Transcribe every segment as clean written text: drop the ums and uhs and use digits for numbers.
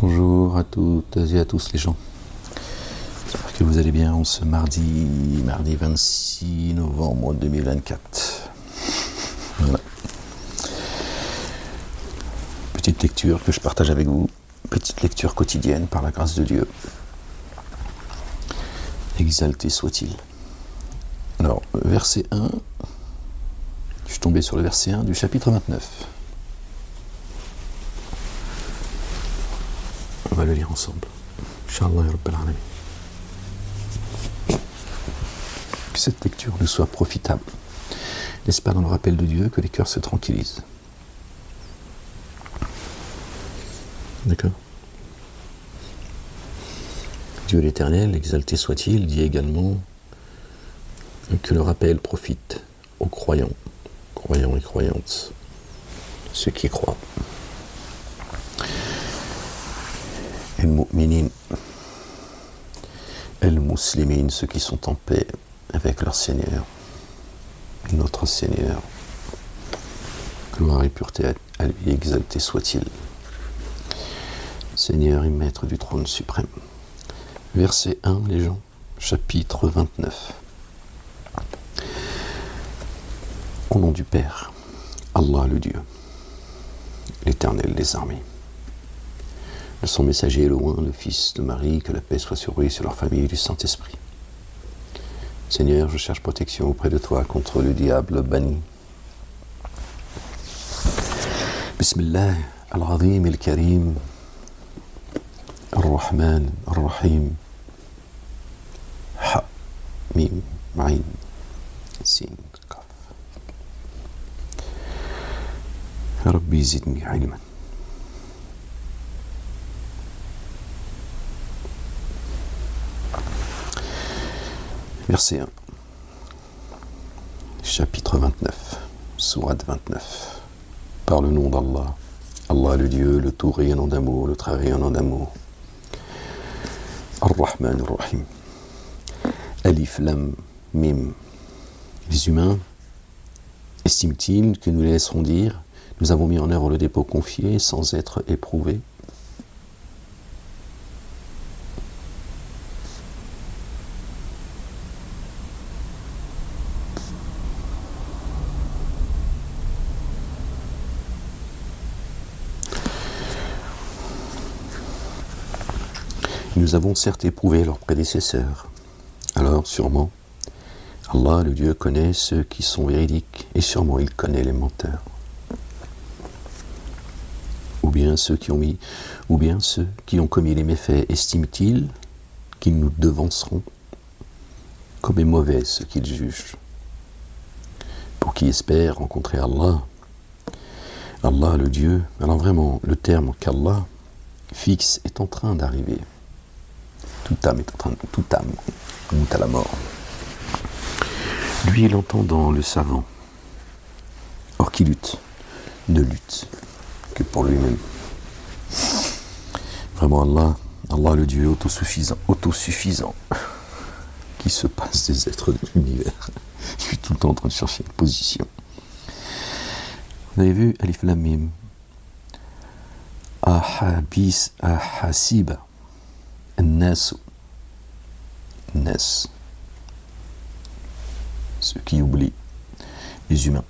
Bonjour à toutes et à tous les gens. J'espère que vous allez bien en ce mardi 26 novembre 2024. Voilà. Petite lecture que je partage avec vous. Petite lecture quotidienne par la grâce de Dieu. Exalté soit-il. Alors, verset 1. Je suis tombé sur le verset 1 du chapitre 29. On va le lire ensemble. Inch'Allah ya Rabbil Alamin. Que cette lecture nous soit profitable. N'est-ce pas dans le rappel de Dieu que les cœurs se tranquillisent? D'accord? Dieu l'Éternel, exalté soit-il, dit également que le rappel profite aux croyants et croyantes, ceux qui croient. El-Mu'minin, El-Muslimin, ceux qui sont en paix avec leur Seigneur, notre Seigneur. Gloire et pureté à lui, exalté soit-il. Seigneur et Maître du trône suprême. Verset 1, les gens, chapitre 29. Au nom du Père, Allah le Dieu, l'Éternel des armées. De son messager est loin, le Fils de Marie, que la paix soit sur lui et sur leur famille du Saint-Esprit. Seigneur, je cherche protection auprès de toi contre le diable banni. Bismillah, al-Azim, al-Karim, al-Rahman, al-Rahim, Ha, Mim, Ma'in, Sin, Kaf. Rabbi zidni ilman. Verset 1, chapitre 29, sourate 29. Par le nom d'Allah, Allah le Dieu, le tout rayonnant d'amour, le très rayonnant d'amour. Ar-Rahman Ar-Rahim. Alif Lam Mim. Les humains estiment-ils que nous les laisserons dire, nous avons mis en œuvre le dépôt confié sans être éprouvés? Nous avons certes éprouvé leurs prédécesseurs. Alors, sûrement, Allah, le Dieu, connaît ceux qui sont véridiques, et sûrement il connaît les menteurs. Ou bien ceux qui ont commis les méfaits, estiment-ils qu'ils nous devanceront comme est mauvais ce qu'ils jugent? Pour qui espère rencontrer Allah, Allah, le Dieu, alors vraiment, le terme qu'Allah fixe est en train d'arriver. Toute âme monte à la mort. Lui, l'entendant, le savant. Or qui lutte, ne lutte que pour lui-même. Vraiment Allah le Dieu autosuffisant, qui se passe des êtres de l'univers. Je suis tout le temps en train de chercher une position. Vous avez vu Alif Lam Mim. Ahasiba. Nas, ceux qui oublient, les humains.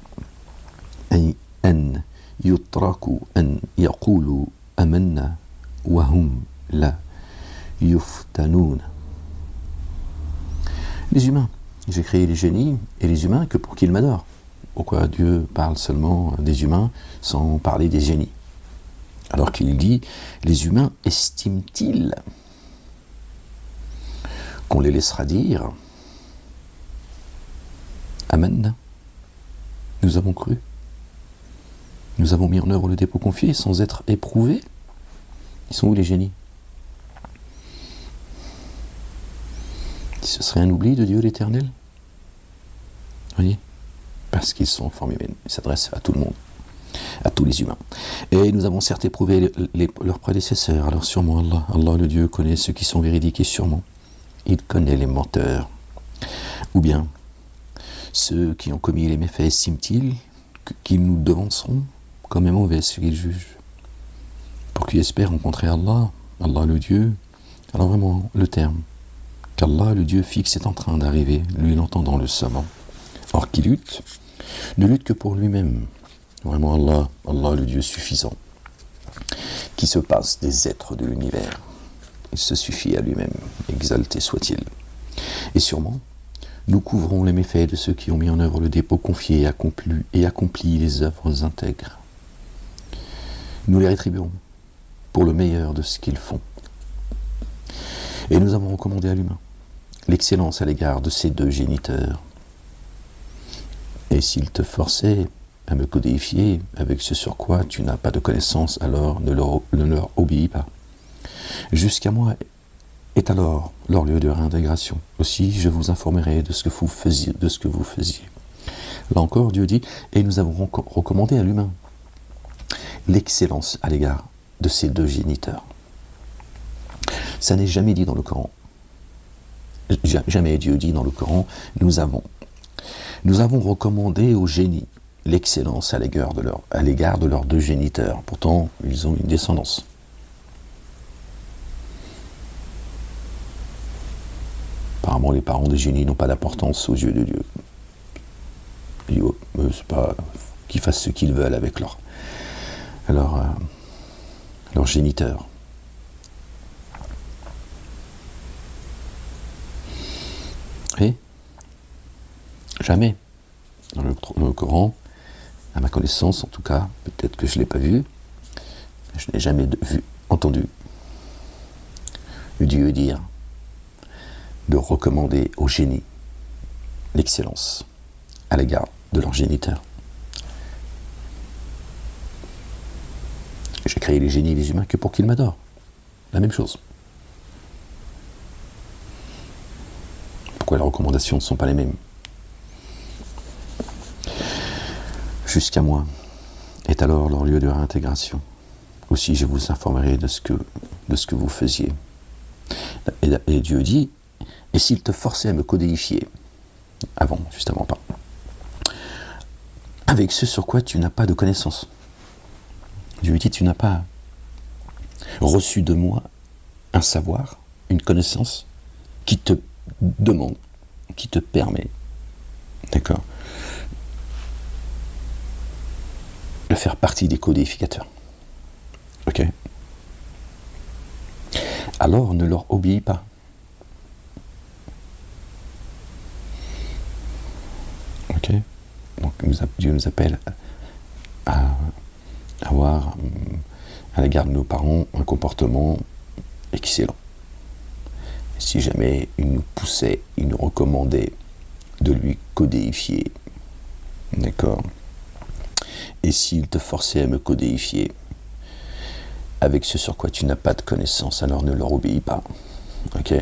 An yutraku an yaqulu amanna wa hum la yuftanun. Les humains. J'ai créé les génies et les humains que pour qu'ils m'adorent. Pourquoi Dieu parle seulement des humains sans parler des génies? Alors qu'il dit, les humains estiment-ils qu'on les laissera dire Amen. Nous avons cru. Nous avons mis en œuvre le dépôt confié sans être éprouvés. Ils sont où les génies? Ce serait un oubli de Dieu l'Éternel? Voyez? Parce qu'ils sont en forme humaine. Ils s'adressent à tout le monde, à tous les humains. Et nous avons certes éprouvé leurs prédécesseurs. Alors sûrement Allah le Dieu connaît ceux qui sont véridiques et sûrement il connaît les menteurs. Ou bien, ceux qui ont commis les méfaits estiment-ils qu'ils nous devanceront comme est mauvais ce qu'ils jugent? Pour qui espère rencontrer Allah, Allah le Dieu, alors vraiment le terme qu'Allah le Dieu fixe est en train d'arriver, lui l'entendant le savant. Or qui lutte, ne lutte que pour lui-même. Vraiment Allah le Dieu suffisant, qui se passe des êtres de l'univers. Il se suffit à lui-même, exalté soit-il. Et sûrement, nous couvrons les méfaits de ceux qui ont mis en œuvre le dépôt confié et accompli les œuvres intègres. Nous les rétribuerons pour le meilleur de ce qu'ils font. Et nous avons recommandé à l'humain l'excellence à l'égard de ces deux géniteurs. Et s'ils te forçaient à me codéifier avec ce sur quoi tu n'as pas de connaissance, alors ne leur obéis pas. Jusqu'à moi est alors leur lieu de réintégration. Aussi, je vous informerai de ce que vous faisiez. Là encore, Dieu dit, et nous avons recommandé à l'humain l'excellence à l'égard de ces deux géniteurs. Ça n'est jamais dit dans le Coran. Jamais Dieu dit dans le Coran, nous avons recommandé aux génies l'excellence à l'égard de leurs deux géniteurs. Pourtant, ils ont une descendance. Apparemment, les parents des génies n'ont pas d'importance aux yeux de Dieu. C'est pas qu'ils fassent ce qu'ils veulent avec leurs géniteurs. Et jamais, dans le Coran, à ma connaissance en tout cas, peut-être que je ne l'ai pas vu, je n'ai jamais entendu Dieu dire de recommander aux génies l'excellence à l'égard de leurs géniteurs. J'ai créé les génies et les humains que pour qu'ils m'adorent. La même chose. Pourquoi les recommandations ne sont pas les mêmes? Jusqu'à moi est alors leur lieu de réintégration. Aussi je vous informerai de ce que vous faisiez. Et Dieu dit, et s'il te forçait à me codéifier, juste avant pas, avec ce sur quoi tu n'as pas de connaissance. Dieu dit, tu n'as pas reçu de moi un savoir, une connaissance qui te demande, qui te permet, d'accord, de faire partie des codéificateurs. Ok? Alors ne leur obéis pas. Ok? Donc Dieu nous appelle à avoir à l'égard de nos parents un comportement excellent. Si jamais il nous poussait, il nous recommandait de lui codéifier, d'accord? Et s'il te forçait à me codéifier avec ce sur quoi tu n'as pas de connaissance, alors ne leur obéis pas. Ok?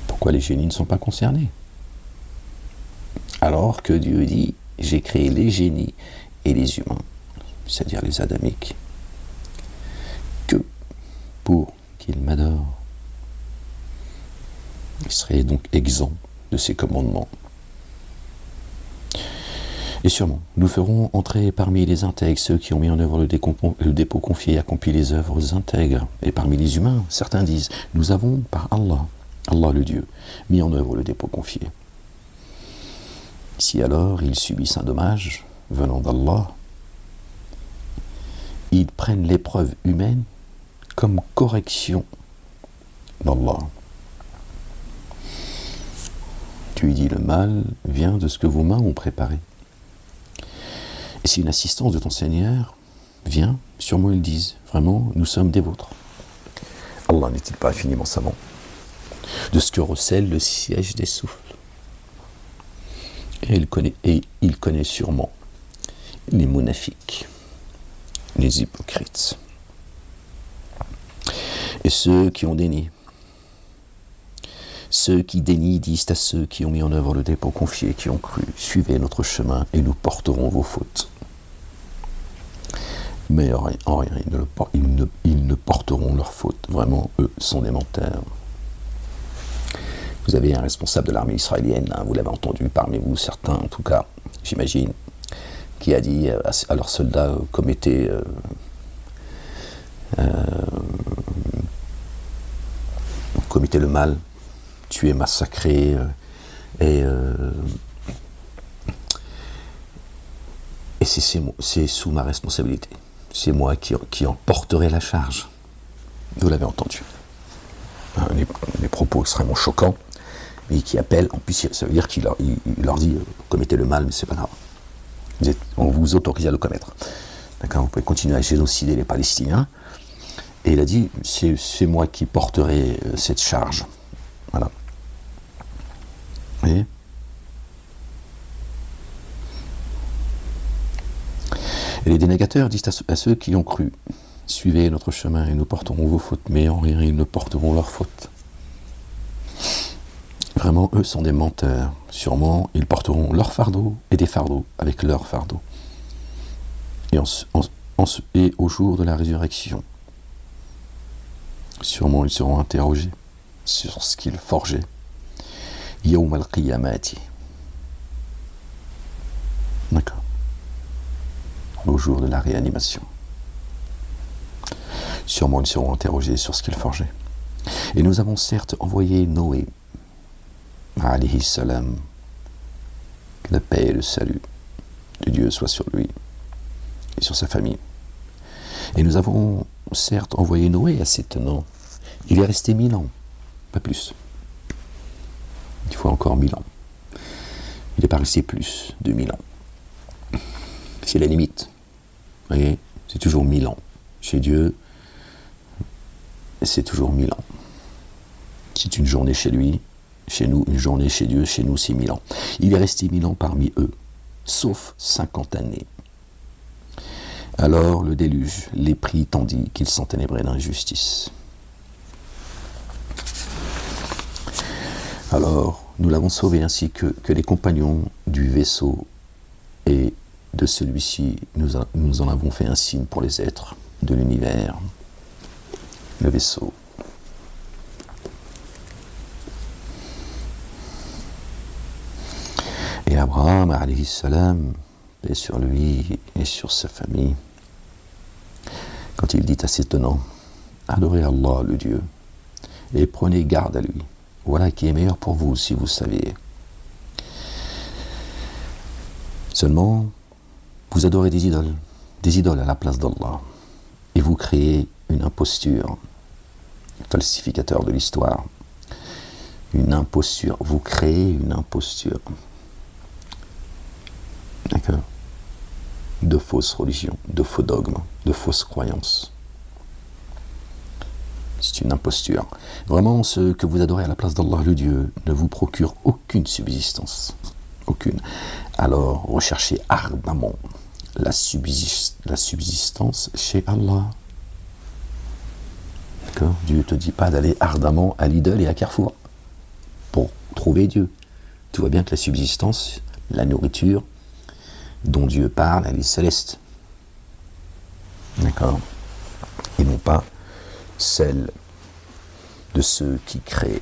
Pourquoi les génies ne sont pas concernés? Alors que Dieu dit, j'ai créé les génies et les humains, c'est-à-dire les adamiques, que pour qu'ils m'adorent. Ils seraient donc exempts de ces commandements. Et sûrement, nous ferons entrer parmi les intègres ceux qui ont mis en œuvre le dépôt confié et accompli les œuvres intègres. Et parmi les humains, certains disent, nous avons, par Allah le Dieu, mis en œuvre le dépôt confié. Si alors ils subissent un dommage venant d'Allah, ils prennent l'épreuve humaine comme correction d'Allah. Tu lui dis, le mal vient de ce que vos mains ont préparé. Et si une assistance de ton Seigneur vient, sûrement ils disent, vraiment, nous sommes des vôtres. Allah n'est-il pas infiniment savant de ce que recèle le siège des souffles? Et il connaît sûrement les munafiques, les hypocrites, et ceux qui ont déni. Ceux qui dénient disent à ceux qui ont mis en œuvre le dépôt confié, qui ont cru, suivez notre chemin et nous porterons vos fautes. Mais en rien, ils ne porteront leurs fautes. Vraiment, eux sont des menteurs. Vous avez un responsable de l'armée israélienne, vous l'avez entendu parmi vous, certains en tout cas, j'imagine, qui a dit à leurs soldats, commettez commettez le mal, tuez, massacrez, et c'est sous ma responsabilité. C'est moi qui en porterai la charge. Vous l'avez entendu. Les propos extrêmement choquants, mais qui appellent, en plus ça veut dire qu'il leur dit commettez le mal, mais c'est pas grave. On vous autorise à le commettre. D'accord, vous pouvez continuer à génocider les Palestiniens. Et il a dit c'est moi qui porterai cette charge. Voilà. Et les dénégateurs disent à ceux qui ont cru, suivez notre chemin et nous porterons vos fautes, mais en rien ils ne porteront leurs fautes. Vraiment, eux sont des menteurs. Sûrement, ils porteront leur fardeau et des fardeaux avec leur fardeau. Et au jour de la résurrection, sûrement ils seront interrogés sur ce qu'ils forgeaient. Yawm al-Qiyamati. D'accord. Au jour de la réanimation. Sûrement ils seront interrogés sur ce qu'ils forgeaient. Et nous avons certes envoyé Noé, alayhi salam, que la paix et le salut de Dieu soient sur lui et sur sa famille. Et nous avons certes envoyé Noé assez étonnant. Il est resté 1000 ans, pas plus. Il faut encore 1000 ans. Il n'est pas resté plus de 1000 ans. C'est la limite. Vous voyez, c'est toujours 1000 ans. Chez Dieu, c'est toujours 1000 ans. C'est une journée chez lui, chez nous, une journée chez Dieu, chez nous, c'est 1000 ans. Il est resté 1000 ans parmi eux, sauf 50 années. Alors le déluge les prit tandis qu'ils s'enténébraient d'injustice. Alors, nous l'avons sauvé ainsi que les compagnons du vaisseau et de celui-ci, nous en avons fait un signe pour les êtres de l'univers, le vaisseau. Et Abraham, alayhi salam, paix sur lui et sur sa famille, quand il dit à ses tenants, adorez Allah, le Dieu, et prenez garde à lui. Voilà qui est meilleur pour vous, si vous saviez. Seulement, vous adorez des idoles à la place d'Allah, et vous créez une imposture, falsificateur de l'histoire, une imposture, vous créez une imposture, d'accord, de fausses religions, de faux dogmes, de fausses croyances. C'est une imposture. Vraiment, ce que vous adorez à la place d'Allah, le Dieu, ne vous procure aucune subsistance. Aucune. Alors, recherchez ardemment la subsistance chez Allah. D'accord ? Dieu ne te dit pas d'aller ardemment à Lidl et à Carrefour pour trouver Dieu. Tu vois bien que la subsistance, la nourriture dont Dieu parle, elle est céleste. D'accord ? Et non pas celle de ceux qui créent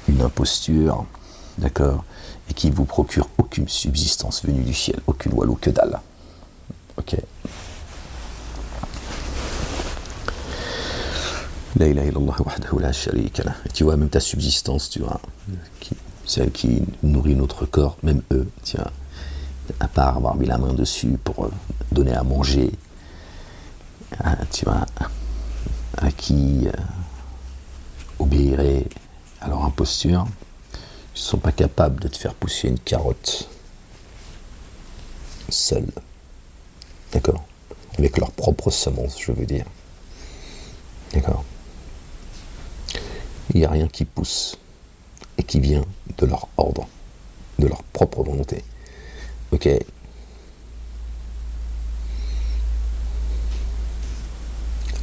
une imposture, d'accord, et qui ne vous procure aucune subsistance venue du ciel, aucune walou que dalle. Ok. La ilaha illallah wahdahu la sharika lah. Et tu vois, même ta subsistance, tu vois, celle qui nourrit notre corps, même eux, tu vois, à part avoir mis la main dessus pour donner à manger, tu vois, à qui obéirait à leur imposture, ils ne sont pas capables de te faire pousser une carotte seuls, d'accord, avec leur propre semence, je veux dire, d'accord. Il n'y a rien qui pousse et qui vient de leur ordre, de leur propre volonté, ok.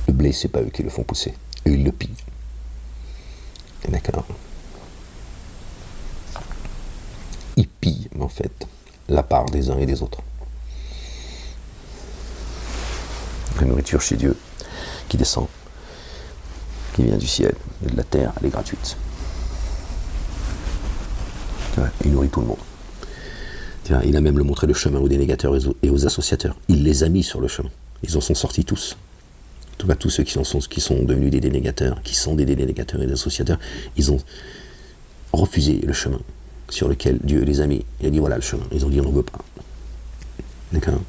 Le blé, c'est pas eux qui le font pousser. Eux, ils le pillent. D'accord. Ils pillent, en fait, la part des uns et des autres. La nourriture chez Dieu, qui descend, qui vient du ciel et de la terre, elle est gratuite. Il nourrit tout le monde. Il a même montré le chemin aux dénégateurs et aux associateurs. Il les a mis sur le chemin. Ils en sont sortis tous. tout cas tous ceux qui sont devenus des dénégateurs, qui sont des dénégateurs et des associateurs, ils ont refusé le chemin sur lequel Dieu les a mis. Il a dit voilà le chemin. Ils ont dit on n'en veut pas. D'accord.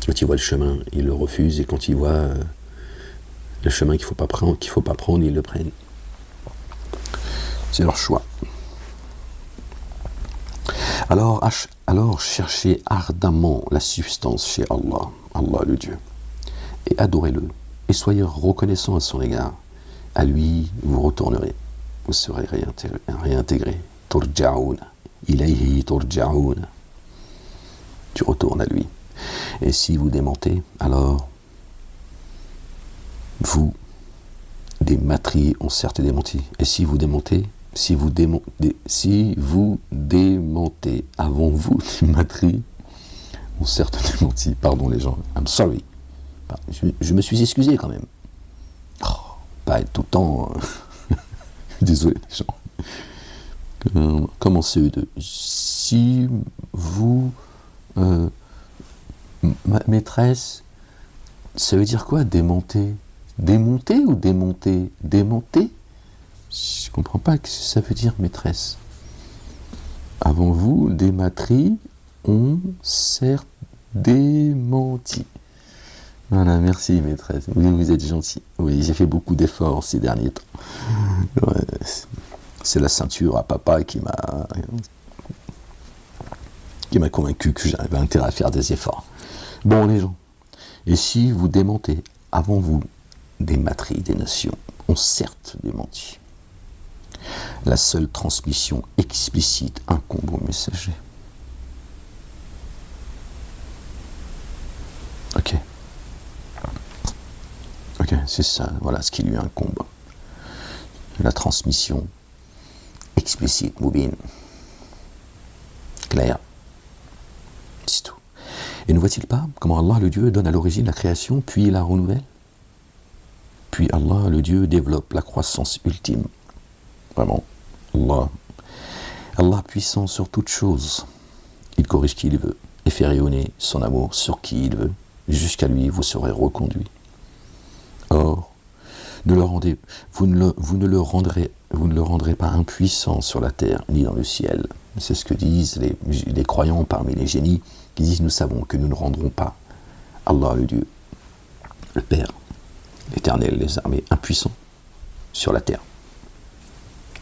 Quand ils voient le chemin, ils le refusent, et quand ils voient le chemin qu'il ne faut pas prendre, ils le prennent. C'est leur choix. Alors cherchez ardemment la substance chez Allah, Allah le Dieu, et adorez-le, et soyez reconnaissants à son égard. À lui, vous retournerez, vous serez réintégrés. Turja'oun, ilayhi turja'oun. Tu retournes à lui. Et si vous démentez, alors vous, des matries ont certes démenti. Et si vous démentez, si vous démentez avant vous, des matries ont certes démenti. Pardon les gens, I'm sorry. Je me suis excusé quand même. Oh, pas être tout le temps... Désolé les gens. Comment CE2 ? Si vous... maîtresse, ça veut dire quoi démonter ? Démonter ou démonter ? Démonter ? Je comprends pas ce que ça veut dire maîtresse. Avant vous, des matries ont certes démenti. Voilà, merci maîtresse. Vous êtes gentil. Oui, j'ai fait beaucoup d'efforts ces derniers temps. Ouais, c'est la ceinture à papa qui m'a convaincu que j'avais intérêt à faire des efforts. Bon les gens, et si vous démentez avant vous, des matries, des nations ont certes démenti. La seule transmission explicite incombe au messager. Ok, c'est ça, voilà ce qui lui incombe. La transmission explicite, Moubine. Claire. C'est tout. Et ne voit-il pas comment Allah, le Dieu, donne à l'origine la création, puis la renouvelle ? Puis Allah, le Dieu, développe la croissance ultime. Vraiment, Allah puissant sur toute chose. Il corrige qui il veut et fait rayonner son amour sur qui il veut. Jusqu'à lui, vous serez reconduits. Or, vous ne le rendrez pas impuissant sur la terre ni dans le ciel. C'est ce que disent les croyants parmi les génies qui disent nous savons que nous ne rendrons pas Allah le Dieu, le Père, l'Éternel, les armées impuissants sur la terre.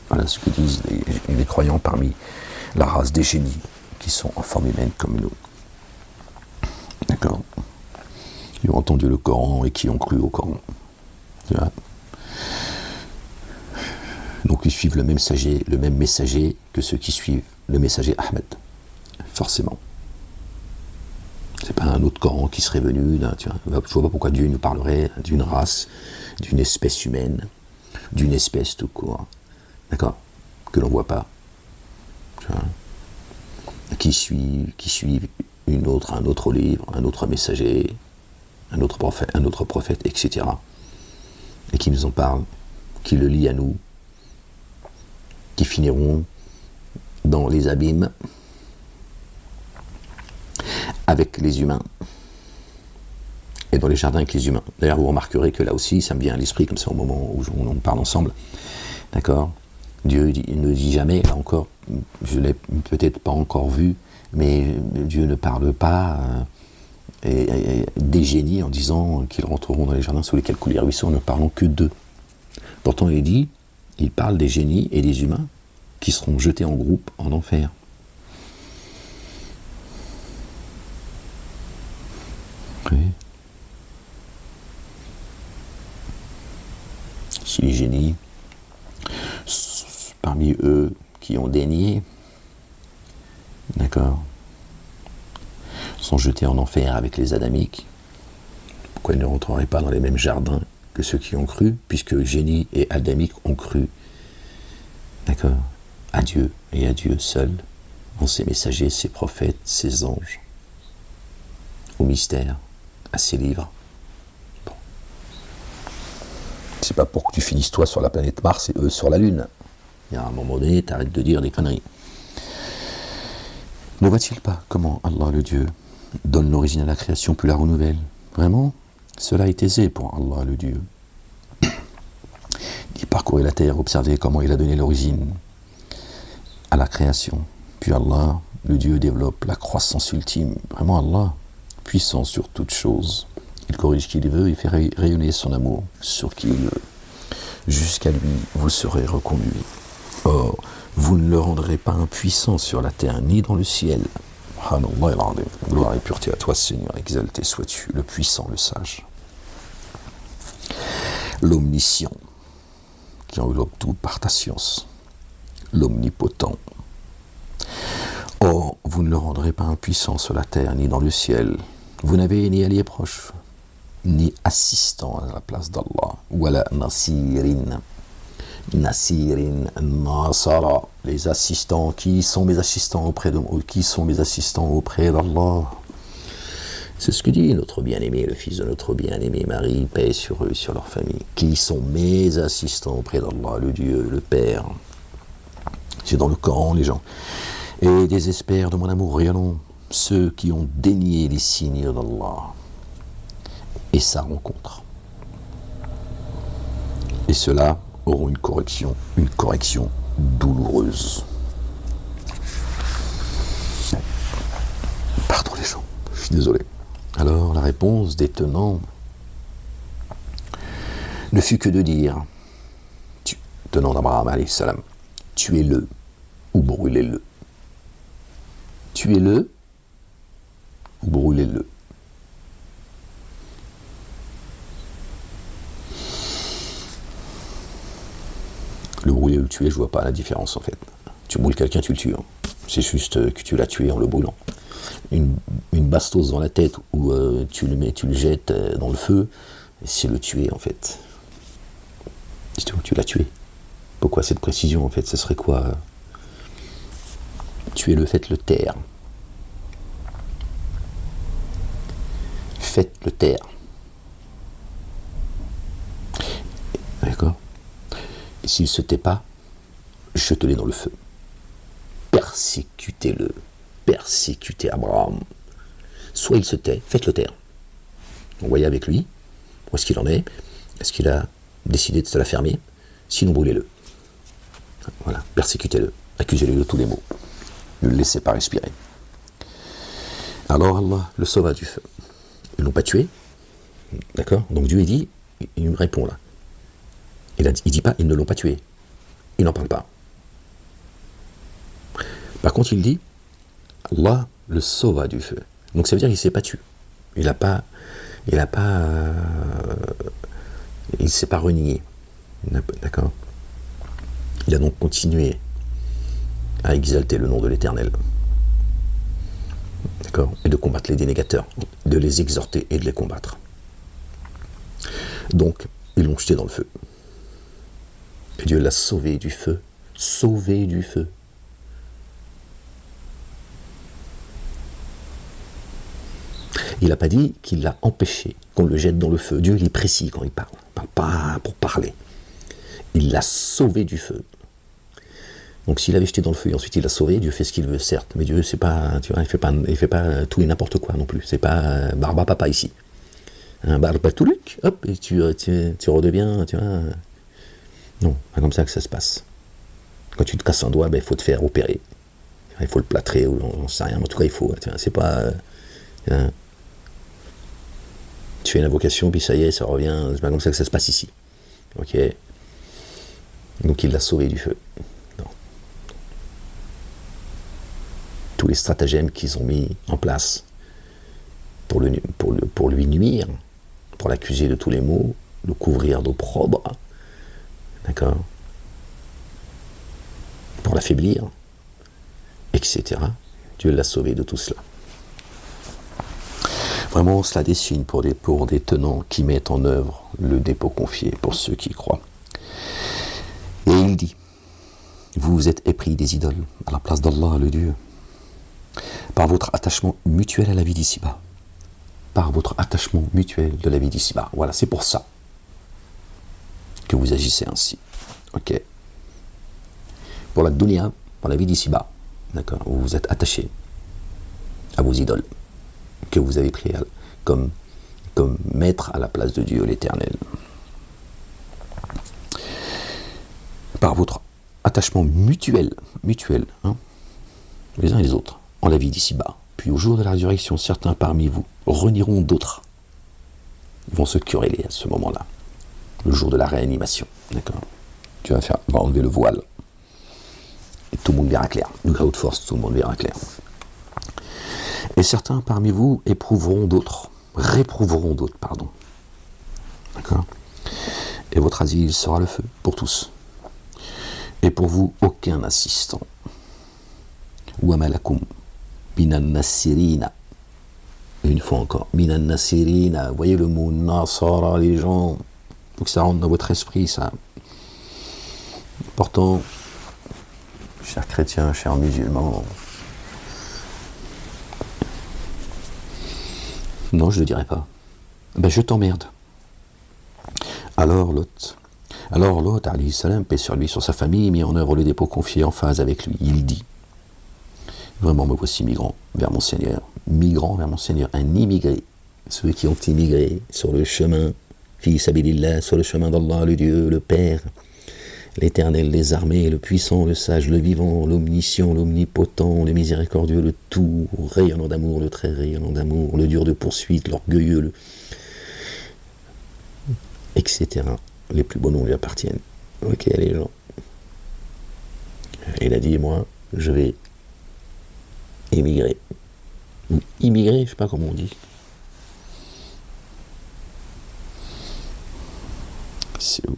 Voilà ce que disent les croyants parmi la race des génies qui sont en forme humaine comme nous. D'accord ? Qui ont entendu le Coran et qui ont cru au Coran. Voilà. Donc ils suivent le même messager que ceux qui suivent le messager Ahmed. Forcément. C'est pas un autre Coran qui serait venu. Je vois pas pourquoi Dieu nous parlerait d'une race, d'une espèce humaine, d'une espèce tout court. D'accord ? Que l'on voit pas. Qui suivent un autre livre, un autre messager, un autre prophète, etc. Et qui nous en parlent, qui le lient à nous, qui finiront dans les abîmes avec les humains et dans les jardins avec les humains. D'ailleurs, vous remarquerez que là aussi, ça me vient à l'esprit comme ça au moment où on parle ensemble. D'accord ? Dieu ne dit jamais, là encore, je ne l'ai peut-être pas encore vu, mais Dieu ne parle pas des génies en disant qu'ils rentreront dans les jardins sous lesquels coulent les ruisseaux en ne parlant que d'eux. Pourtant, il parle des génies et des humains qui seront jetés en groupe en enfer. Oui. Si les génies, parmi eux qui ont dénié, d'accord, sont jetés en enfer avec les adamiques, pourquoi ils ne rentreraient pas dans les mêmes jardins que ceux qui ont cru, puisque génie et adamique ont cru, d'accord, à Dieu et à Dieu seul, en ses messagers, ses prophètes, ses anges, au mystère, à ses livres. Bon. C'est pas pour que tu finisses toi sur la planète Mars et eux sur la Lune. Il y a un moment donné, t'arrêtes de dire des conneries. Ne voit-il pas comment Allah le Dieu donne l'origine à la création puis la renouvelle ? Vraiment ? Cela est aisé pour Allah, le Dieu. Il parcourait la terre, observait comment il a donné l'origine à la création. Puis Allah, le Dieu, développe la croissance ultime. Vraiment Allah, puissant sur toute chose. Il corrige qui il veut, il fait rayonner son amour sur qui il veut. Jusqu'à lui, vous serez reconduits. Or, vous ne le rendrez pas impuissant sur la terre, ni dans le ciel. Gloire et pureté à toi, Seigneur, exalté sois-tu, le puissant, le sage. L'omniscient, qui enveloppe tout par ta science. L'omnipotent. Or, vous ne le rendrez pas impuissant sur la terre, ni dans le ciel. Vous n'avez ni allié proche, ni assistant à la place d'Allah. Wala nasirin. Nasirin, Nasara, les assistants, qui sont mes assistants auprès d'Allah. C'est ce que dit notre bien-aimé, le fils de notre bien-aimé Marie, paix sur eux, sur leur famille. Qui sont mes assistants auprès d'Allah, le Dieu, le Père. C'est dans le Coran, les gens. Et désespèrent de mon amour rayonnant ceux qui ont dénié les signes d'Allah et sa rencontre. Et ceux-là auront une correction douloureuse. Pardon les gens, je suis désolé. Alors la réponse des tenants ne fut que de dire, tenant d'Abraham alayhi salam, tuez-le ou brûlez-le. Tuez-le ou brûlez-le. Le brûler ou le tuer, je vois pas la différence en fait. Tu brûles quelqu'un, tu le tues. Hein. C'est juste que tu l'as tué en le brûlant. Une bastos dans la tête où tu le jettes dans le feu, c'est le tuer en fait. Tu l'as tué. Pourquoi cette précision en fait? Ce serait quoi? Tuez-le, faites-le taire. Faites-le taire. D'accord? Et s'il ne se tait pas, jetez-le dans le feu. Persécutez-le. Persécutez Abraham. Soit il se tait, faites-le taire. Donc voyez avec lui, où est-ce qu'il en est? Est-ce qu'il a décidé de se la fermer? Sinon brûlez-le. Voilà, persécutez-le. Accusez-le de tous les maux. Ne le laissez pas respirer. Alors Allah le sauva du feu. Ils ne l'ont pas tué. D'accord? Donc Dieu dit, il me répond là. Il ne dit pas, ils ne l'ont pas tué. Il n'en parle pas. Par contre, il dit, Allah le sauva du feu. Donc ça veut dire qu'il ne s'est pas tué. Il ne s'est pas renié. D'accord? Il a donc continué à exalter le nom de l'Éternel. D'accord? Et de combattre les dénégateurs, de les exhorter et de les combattre. Donc, ils l'ont jeté dans le feu. Et Dieu l'a sauvé du feu. Sauvé du feu. Il n'a pas dit qu'il l'a empêché, qu'on le jette dans le feu. Dieu, il est précis quand il parle. Il ne parle pas pour parler. Il l'a sauvé du feu. Donc s'il avait jeté dans le feu et ensuite il l'a sauvé, Dieu fait ce qu'il veut, certes. Mais Dieu, c'est pas, tu vois, il fait pas tout et n'importe quoi non plus. C'est pas Barba Papa ici. Un Barba Toulouk, hop, et tu redeviens, tu vois. Non, pas comme ça que ça se passe. Quand tu te casses un doigt, il faut te faire opérer. Il faut le plâtrer, ou on ne sait rien. En tout cas, il faut, tu vois, c'est pas... tu fais une invocation, puis ça y est, ça revient. C'est pas comme ça que ça se passe ici. Ok. Donc il l'a sauvé du feu. Non. Tous les stratagèmes qu'ils ont mis en place pour lui nuire, pour l'accuser de tous les maux, le couvrir d'opprobre, d'accord, pour l'affaiblir, etc. Dieu l'a sauvé de tout cela. Vraiment, cela dessine pour des tenants qui mettent en œuvre le dépôt confié pour ceux qui y croient. Et il dit, vous vous êtes épris des idoles à la place d'Allah, le Dieu, par votre attachement mutuel à la vie d'ici-bas. Par votre attachement mutuel de la vie d'ici-bas. Voilà, c'est pour ça que vous agissez ainsi. Ok. Pour la dunya, pour la vie d'ici-bas, d'accord, vous vous êtes attaché à vos idoles que vous avez pris comme comme maître à la place de Dieu l'Éternel. Par votre attachement mutuel, hein, les uns et les autres, en la vie d'ici-bas. Puis au jour de la résurrection, certains parmi vous renieront d'autres. Ils vont se quereller à ce moment-là, le jour de la réanimation. D'accord ? Tu vas enlever le voile. Et tout le monde verra clair. De haute force, tout le monde verra clair. Et certains parmi vous réprouveront d'autres. D'accord ? Et votre asile sera le feu pour tous. Et pour vous, aucun assistant. Wa malakum minan nasirina. Une fois encore, minan nasirina. Vous voyez le mot nasara, les gens. Faut que ça rentre dans votre esprit, ça. Important, chers chrétiens, chers musulmans. Non, je ne le dirai pas. Ben, je t'emmerde. Alors Lot, alayhi salam, paix sur lui, sur sa famille, mit en œuvre le dépôt confié en phase avec lui. Il dit, vraiment me voici migrant vers mon Seigneur, un immigré, ceux qui ont immigré sur le chemin, fi sabilillah, sur le chemin d'Allah, le Dieu, le Père, l'Éternel des armées, le puissant, le sage, le vivant, l'omniscient, l'omnipotent, le miséricordieux, le tout, rayonnant d'amour, le très rayonnant d'amour, le dur de poursuite, l'orgueilleux, etc. Les plus beaux noms lui appartiennent. Ok, les gens. Il a dit, moi, je vais émigrer. Ou immigrer, je ne sais pas comment on dit. C'est où ?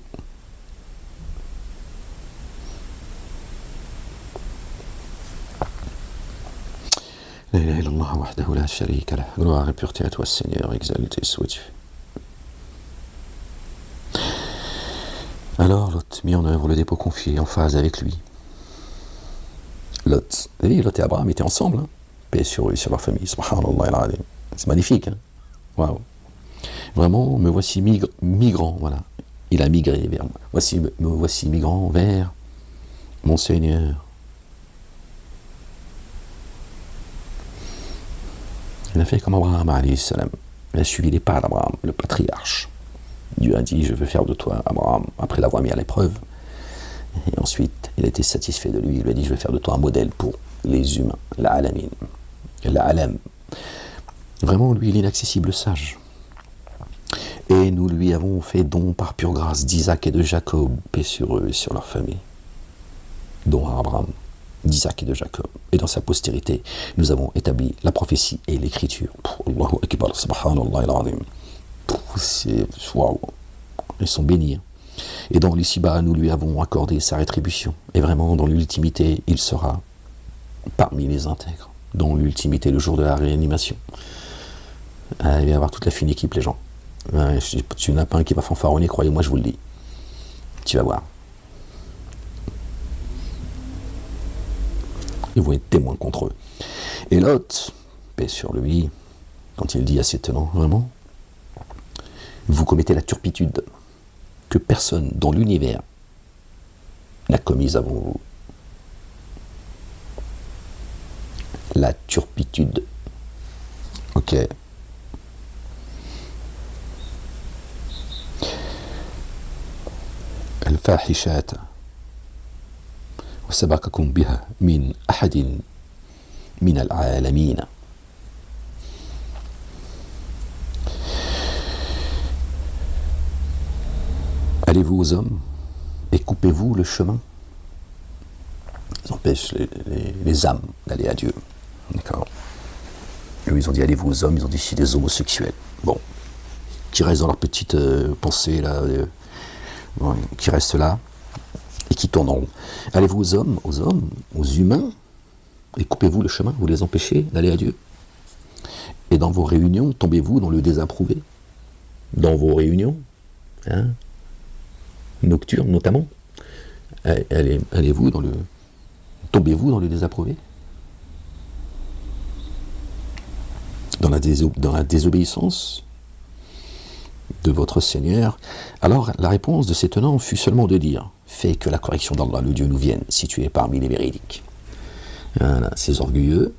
La ilaha illallah wahdahu la sharika lah. Gloire et pureté à toi, Seigneur, exalté sois-tu. Alors Lot mit en œuvre le dépôt confié en phase avec lui. Lot et Abraham étaient ensemble, hein. Paix sur eux et sur leur famille. Subhanallah al-azim. C'est magnifique, hein. Waouh. Vraiment, me voici migrant, voilà. Il a migré vers moi. Me voici migrant vers mon Seigneur. Il a fait comme Abraham, alayhi salam. Il a suivi les pas d'Abraham, le patriarche. Dieu a dit, je veux faire de toi, Abraham, après l'avoir mis à l'épreuve. Et ensuite, il a été satisfait de lui. Il lui a dit, je vais faire de toi un modèle pour les humains. La alamin. La alam. Vraiment, lui, l'inaccessible sage. Et nous lui avons fait don par pure grâce d'Isaac et de Jacob, paix sur eux et sur leur famille. Don à Abraham, d'Isaac et de Jacob. Et dans sa postérité, nous avons établi la prophétie et l'écriture. Allahu Akbar, subhanallah al-azim. Waouh, ils sont bénis. Et dans l'ici-bas, nous lui avons accordé sa rétribution. Et vraiment, dans l'ultimité, il sera parmi les intègres. Dans l'ultimité, le jour de la réanimation. Il va y avoir toute la fine équipe, les gens. Tu n'as pas un qui va fanfaronner, croyez-moi, je vous le dis. Tu vas voir. Ils vont être témoins contre eux. Et Lot, paix sur lui, quand il dit à ses tenants, vraiment, vous commettez la turpitude que personne dans l'univers n'a commise avant vous. La turpitude. Ok. Al-fahishata wa sabaqakum biha min ahadin min al-alamin. Allez-vous aux hommes et coupez-vous le chemin. Ils empêchent les âmes d'aller à Dieu. D'accord. Et ils ont dit allez-vous aux hommes, ils ont dit si des homosexuels. Bon. Qui restent dans leur petite pensée là, qui restent là et qui tournent en rond. Allez-vous aux hommes, aux humains, et coupez-vous le chemin, vous les empêchez d'aller à Dieu. Et dans vos réunions, tombez-vous dans le désapprouvé. Dans vos réunions, hein, nocturnes notamment, tombez-vous dans le désapprouvé, dans la désobéissance de votre Seigneur. Alors la réponse de ces tenants fut seulement de dire fais que la correction d'Allah, le Dieu, nous vienne si tu es parmi les véridiques. Voilà, ces orgueilleux,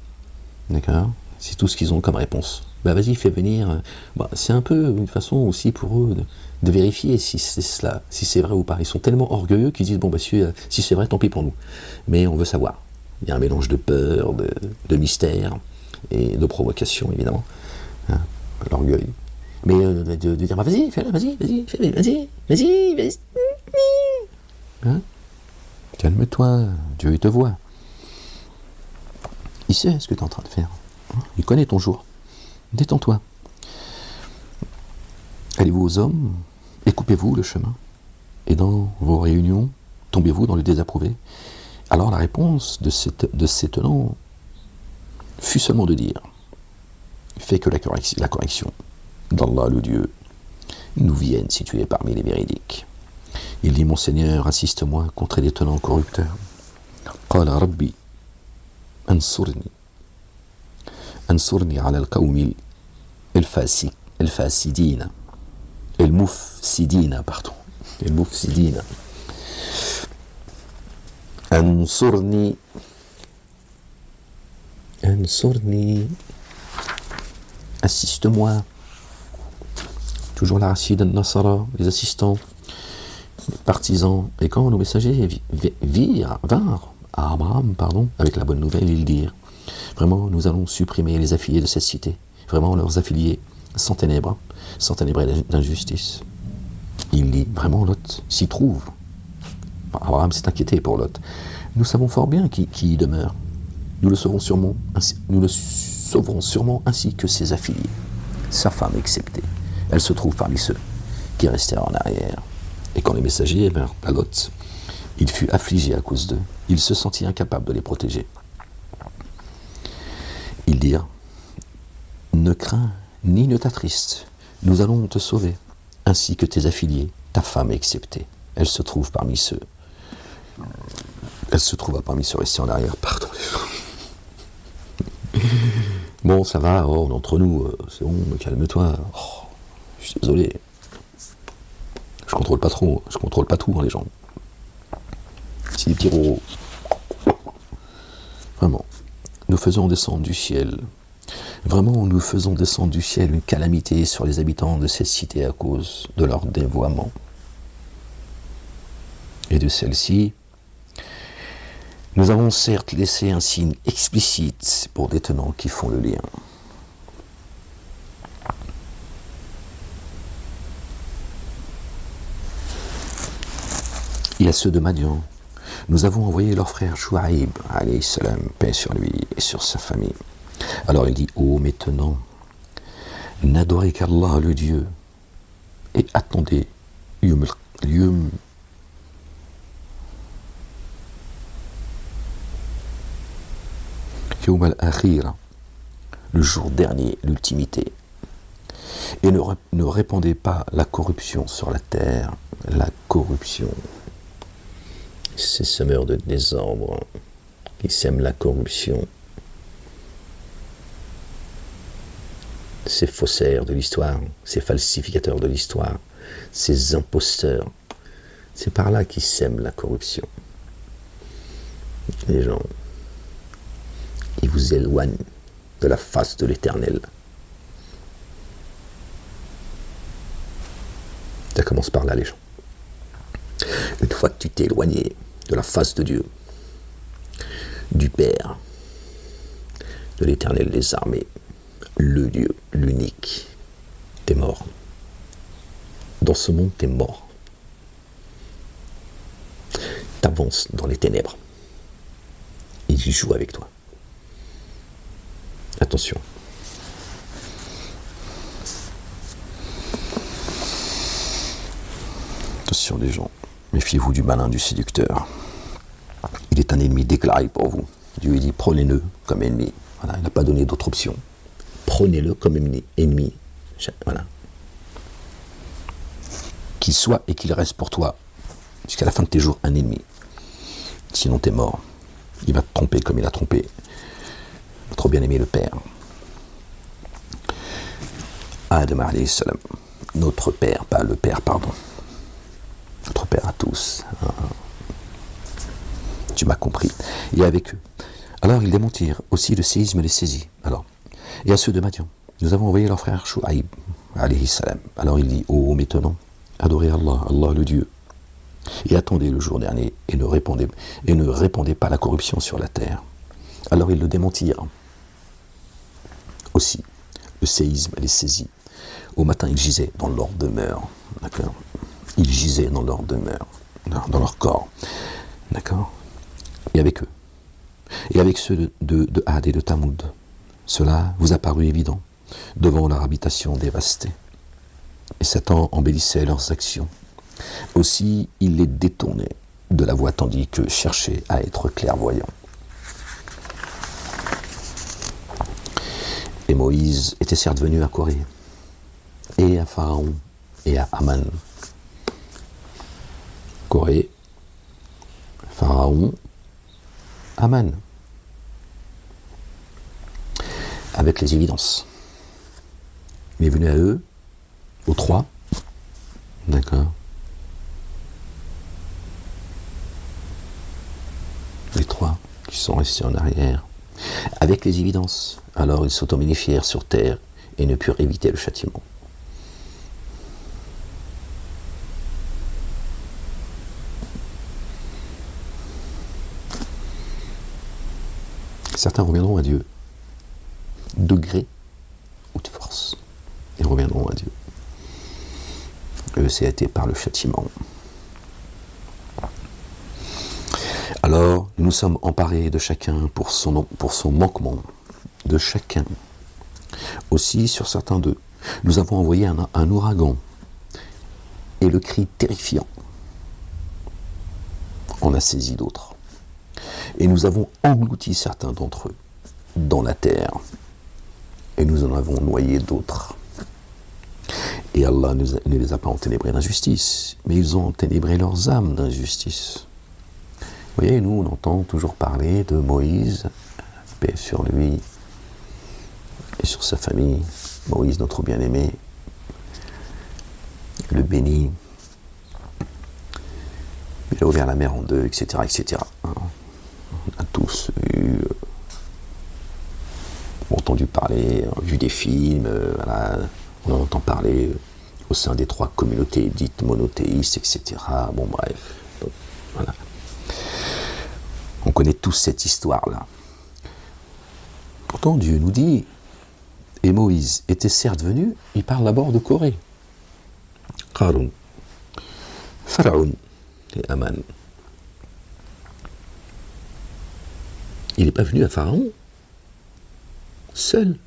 d'accord, c'est tout ce qu'ils ont comme réponse. Bah vas-y, fais venir. Bah, c'est un peu une façon aussi pour eux de vérifier si c'est cela, si c'est vrai ou pas. Ils sont tellement orgueilleux qu'ils disent bon bah si c'est vrai, tant pis pour nous. Mais on veut savoir. Il y a un mélange de peur, de mystère et de provocation évidemment. Hein, l'orgueil. Mais de dire bah vas-y, fais-le, vas-y, vas-y. Hein, calme-toi, Dieu il te voit. Il sait ce que tu es en train de faire. Hein, il connaît ton jour. Détends-toi. Allez-vous aux hommes et coupez-vous le chemin. Et dans vos réunions, tombez-vous dans le désapprouvé. Alors la réponse de ces tenants fut seulement de dire fais que la correction d'Allah le Dieu nous vienne si tu es parmi les véridiques. Il dit mon Seigneur, assiste-moi contre les tenants corrupteurs. قال ربي أنصرني على القوم الفاسدين المفسدين أنصرني assiste-moi. Toujours la racine Nasara, les assistants, les partisans. Et quand nos messagers vinrent à Abraham, avec la bonne nouvelle, ils dirent vraiment, nous allons supprimer les affiliés de cette cité. Vraiment, leurs affiliés sans ténèbres d'injustice. Il dit, vraiment, Lot s'y trouve. Abraham s'est inquiété pour Lot. Nous savons fort bien qui y demeure. Nous le sauverons sûrement ainsi que ses affiliés. Sa femme exceptée. Elle se trouve parmi ceux qui restèrent en arrière. Et quand les messagers vinrent à Lot, il fut affligé à cause d'eux. Il se sentit incapable de les protéger. Ils dirent, ne crains ni ne t'attriste, nous allons te sauver, ainsi que tes affiliés, ta femme exceptée. Elle se trouva parmi ceux restés en arrière. Pardon. Bon, ça va, on est entre nous, c'est bon, calme-toi. Oh, je suis désolé. Je contrôle pas tout, les gens. C'est des petits roros. Vraiment. Nous faisons descendre du ciel une calamité sur les habitants de cette cité à cause de leur dévoiement. Et de celle-ci, nous avons certes laissé un signe explicite pour des tenants qui font le lien. Et à ceux de Madian, nous avons envoyé leur frère Chouaïb, alayhi salam, paix sur lui et sur sa famille. Alors il dit, maintenant, n'adorez qu'Allah le Dieu, et attendez Yom al-Akhira, le jour dernier, l'ultimité. Et ne répandez pas la corruption sur la terre. La corruption, ces semeurs de désordre qui sèment la corruption, ces faussaires de l'histoire, ces falsificateurs de l'histoire, ces imposteurs, c'est par là qu'ils sèment la corruption. Les gens, ils vous éloignent de la face de l'Éternel. Ça commence par là, les gens. Une fois que tu t'es éloigné de la face de Dieu, du Père, de l'Éternel des armées, le Dieu, l'unique, t'es mort. Dans ce monde, t'es mort. T'avances dans les ténèbres. Il joue avec toi. Attention. Attention les gens. Méfiez-vous du malin, du séducteur. Il est un ennemi déclaré pour vous. Dieu dit prenez-le comme ennemi. Voilà, il n'a pas donné d'autre option. Prenez-le comme ennemi. Voilà. Qu'il soit et qu'il reste pour toi, jusqu'à la fin de tes jours, un ennemi. Sinon t'es mort. Il va te tromper comme il a trompé notre bien-aimé le Père. Adam alayhi salam. Notre Père, pas le Père, pardon. Notre Père à tous. Tu m'as compris. Et avec eux. Alors ils démentirent aussi le séisme les saisit. Alors, et à ceux de Madian, nous avons envoyé leur frère Shu'aib, alayhi salam. Alors il dit, oh maintenant, adorez Allah, Allah le Dieu, et attendez le jour dernier, et ne répandez pas la corruption sur la terre. Alors ils le démentirent. Aussi, le séisme les saisit. Au matin, ils gisaient dans leur demeure. D'accord. Ils gisaient dans leur demeure, dans leur corps. D'accord. Et avec eux. Et avec ceux de Had et de Tamoud. Cela vous a paru évident, devant leur habitation dévastée. Et Satan embellissait leurs actions. Aussi, il les détournait de la voie tandis que cherchaient à être clairvoyants. Et Moïse était certes venu à Corée, et à Pharaon, et à Aman. Corée, Pharaon, Aman. Avec les évidences. Il est venu à eux, aux trois. D'accord. Les trois qui sont restés en arrière. Avec les évidences. Alors ils s'automagnifièrent sur terre et ne purent éviter le châtiment. Certains reviendront à Dieu, de gré ou de force. Ils reviendront à Dieu. Eux, c'est été par le châtiment. Alors, nous nous sommes emparés de chacun pour son manquement, de chacun. Aussi, sur certains d'eux, nous avons envoyé un ouragan et le cri terrifiant en a saisi d'autres. Et nous avons englouti certains d'entre eux dans la terre. Et nous en avons noyé d'autres. Et Allah ne les a pas enténébrés d'injustice, mais ils ont enténébré leurs âmes d'injustice. Vous voyez, nous, on entend toujours parler de Moïse, paix sur lui et sur sa famille. Moïse, notre bien-aimé, le béni. Il a ouvert la mer en deux, etc., etc. On a tous entendu parler, vu des films, voilà, on en entend parler au sein des trois communautés dites monothéistes, etc. Bon, bref, donc, voilà. On connaît tous cette histoire-là. Pourtant, Dieu nous dit, et Moïse était certes venu, il parle d'abord de Corée. Qarun, Pharaon et Aman. Il n'est pas venu à Pharaon seul.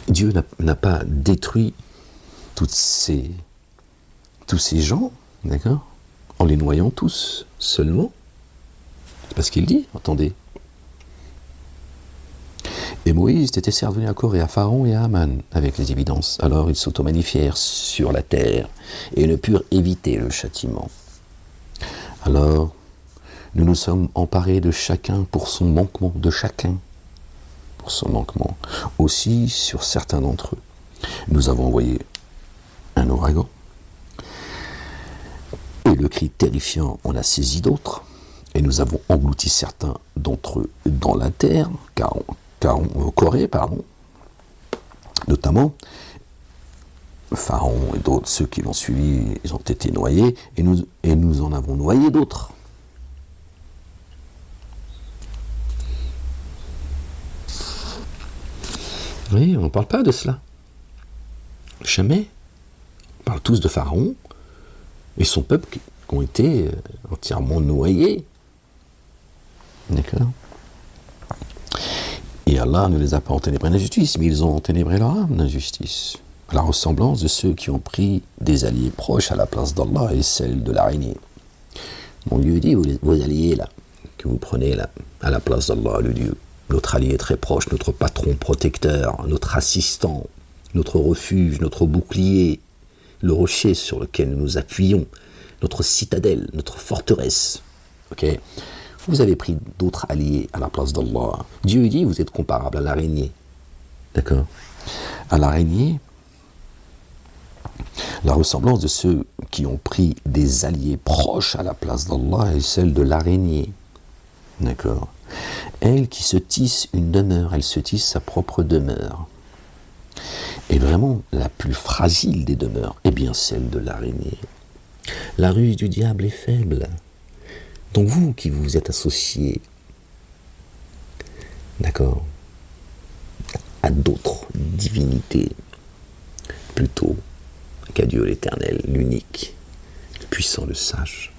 Dieu n'a pas détruit tous ces gens, d'accord, en les noyant tous seulement. C'est pas ce qu'il dit, attendez. Et Moïse était certes venu à Corée, à Pharaon et à Aman, avec les évidences. Alors ils s'automagnifièrent sur la terre et ne purent éviter le châtiment. Alors, nous nous sommes emparés de chacun pour son manquement, de chacun pour son manquement. Aussi, sur certains d'entre eux, nous avons envoyé un ouragan, et le cri terrifiant en a saisi d'autres, et nous avons englouti certains d'entre eux dans la terre, Corée, notamment Pharaon et d'autres, ceux qui l'ont suivi, ils ont été noyés, et nous en avons noyé d'autres. Oui, on ne parle pas de cela. Jamais. On parle tous de Pharaon et son peuple qui ont été entièrement noyés. D'accord. Et Allah ne les a pas enténébrés d'injustice, mais ils ont enténébré leur âme d'injustice. À la ressemblance de ceux qui ont pris des alliés proches à la place d'Allah et celle de l'araignée. Mon Dieu dit, vos alliés là, que vous prenez là, à la place d'Allah, le Dieu, notre allié très proche, notre patron protecteur, notre assistant, notre refuge, notre bouclier, le rocher sur lequel nous nous appuyons, notre citadelle, notre forteresse. Ok ? Vous avez pris d'autres alliés à la place d'Allah. Dieu dit, vous êtes comparable à l'araignée. D'accord ? À l'araignée, la ressemblance de ceux qui ont pris des alliés proches à la place d'Allah est celle de l'araignée. D'accord ? Elle qui se tisse une demeure, elle se tisse sa propre demeure. Et vraiment, la plus fragile des demeures est bien celle de l'araignée. La ruse du diable est faible. Donc vous qui vous êtes associés, d'accord, à d'autres divinités, plutôt qu'à Dieu l'Éternel, l'unique, le puissant, le sage,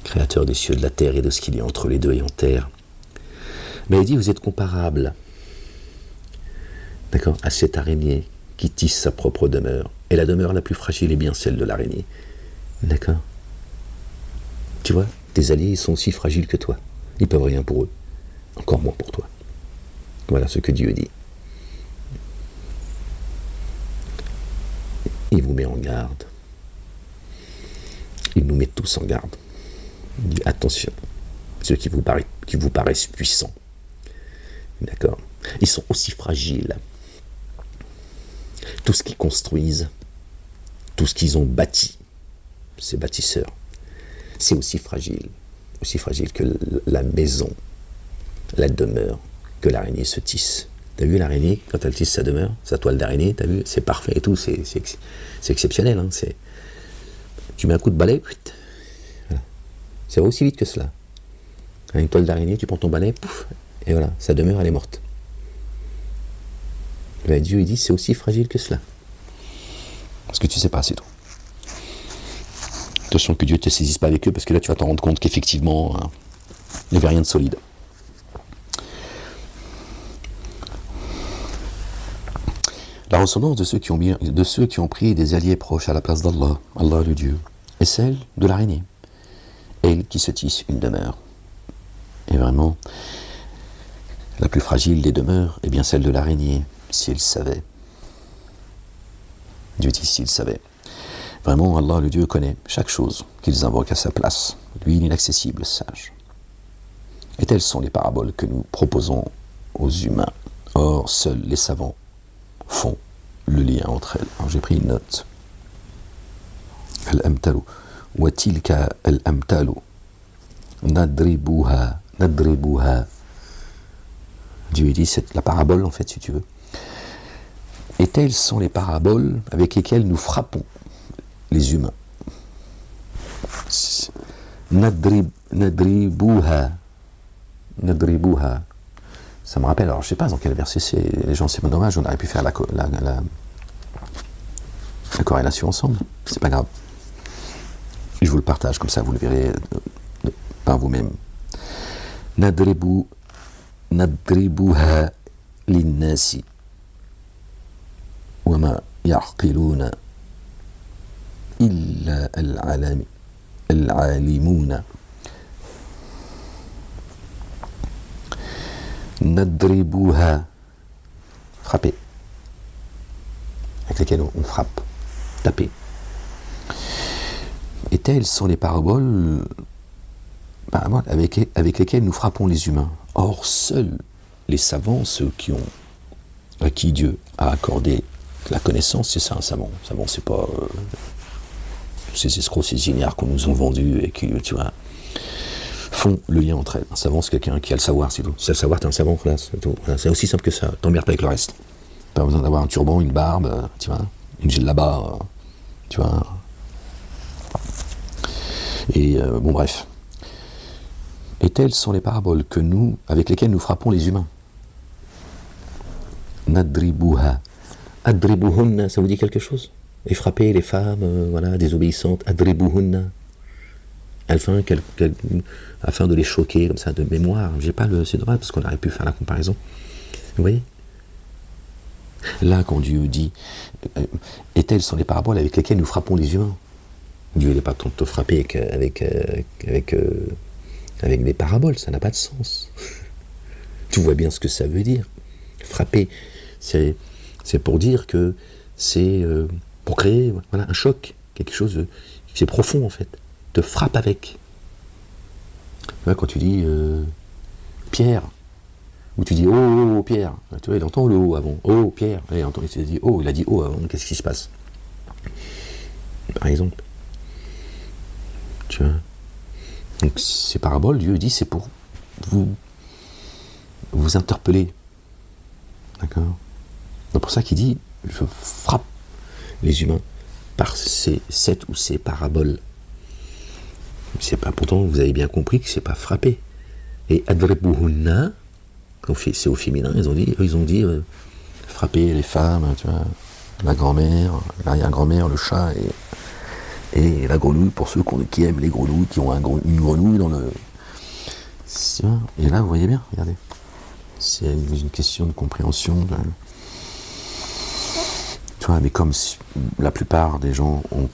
créateur des cieux, de la terre et de ce qu'il y a entre les deux et en terre, mais il dit, vous êtes comparables, d'accord, à cette araignée qui tisse sa propre demeure. Et la demeure la plus fragile est bien celle de l'araignée. D'accord? Tu vois, tes alliés, ils sont aussi fragiles que toi. Ils peuvent rien pour eux. Encore moins pour toi. Voilà ce que Dieu dit. Il vous met en garde. Il nous met tous en garde. Il dit, attention, ceux qui vous paraissent puissants. D'accord? Ils sont aussi fragiles. Tout ce qu'ils construisent, tout ce qu'ils ont bâti, ces bâtisseurs, c'est aussi fragile que la maison, la demeure que l'araignée se tisse. T'as vu l'araignée, quand elle tisse sa demeure, sa toile d'araignée, t'as vu, c'est parfait et tout, c'est exceptionnel. Hein, tu mets un coup de balai, voilà. Ça va aussi vite que cela. Une toile d'araignée, tu prends ton balai, pouf, et voilà, sa demeure, elle est morte. Ben, Dieu, il dit, c'est aussi fragile que cela. Parce que tu sais pas, c'est tout. Attention que Dieu ne te saisisse pas avec eux, parce que là, tu vas t'en rendre compte qu'effectivement, il n'y avait rien de solide. La ressemblance de ceux qui ont pris des alliés proches à la place d'Allah, Allah le Dieu, est celle de l'araignée, elle qui se tisse une demeure. Et vraiment, la plus fragile des demeures est bien celle de l'araignée, s'il savait. Dieu dit s'il savait. Vraiment, Allah le Dieu connaît chaque chose qu'ils invoquent à sa place. Lui, l'inaccessible, sage. Et telles sont les paraboles que nous proposons aux humains. Or, seuls les savants font le lien entre elles. Alors j'ai pris une note. Al-amtalu. Wa tilka al-amtalu. Nadribuha. Dieu dit, c'est la parabole en fait, si tu veux. Et telles sont les paraboles avec lesquelles nous frappons les humains. Nadribuha. Ça me rappelle, alors je ne sais pas dans quel verset c'est, les gens, c'est dommage, on aurait pu faire la corrélation ensemble, c'est pas grave. Je vous le partage, comme ça vous le verrez par vous-même. Nadribuha linnasi wa ma ya'qiluna illa al-alimuna. Nadribuha, frapper, avec lesquels on frappe, taper. Et telles sont les paraboles avec lesquelles nous frappons les humains. Or, seuls les savants, ceux à qui Dieu a accordé la connaissance, c'est ça un savant. Un savant, c'est pas ces escrocs, ces ignares qu'on nous a vendus et qui, tu vois, font le lien entre elles. Un savant, c'est quelqu'un qui a le savoir, c'est tout. Si tu as le savoir, t'es un savant, voilà, c'est tout. Voilà, c'est aussi simple que ça. T'emmerdes pas avec le reste. Pas besoin d'avoir un turban, une barbe, tu vois, une djellaba, tu vois. Et bon, bref. Et telles sont les paraboles avec lesquelles nous frappons les humains. Nadribuha. Adribuhunna, ça vous dit quelque chose? Et frapper les femmes, voilà, désobéissantes. Adribuhunna. Afin de les choquer, comme ça, de mémoire. J'ai pas c'est dommage, parce qu'on aurait pu faire la comparaison. Vous voyez? Là, quand Dieu dit, et telles sont les paraboles avec lesquelles nous frappons les humains. Dieu n'est pas tant de te frapper avec des paraboles, ça n'a pas de sens. Tu vois bien ce que ça veut dire. Frapper, c'est pour dire que c'est pour créer un choc, quelque chose, c'est profond en fait. Te frappe avec. Tu vois, quand tu dis Pierre, ou tu dis oh Pierre, tu vois, il entend le oh avant. Oh Pierre, il dit oh, il a dit oh avant, qu'est-ce qui se passe? Par exemple. Tu vois. Donc ces paraboles, Dieu dit, c'est pour vous vous interpeller. D'accord? C'est pour ça qu'il dit, je frappe les humains par cette ou ces paraboles. C'est pas, pourtant, vous avez bien compris que c'est pas frapper. Et adribuhunna, c'est au féminin, ils ont dit frapper les femmes, tu vois, la grand-mère, l'arrière-grand-mère, le chat et la grenouille, pour ceux qui aiment les grenouilles, qui ont une grenouille dans le... Et là, vous voyez bien, regardez. C'est une question de compréhension. Tu vois, mais comme la plupart des gens ont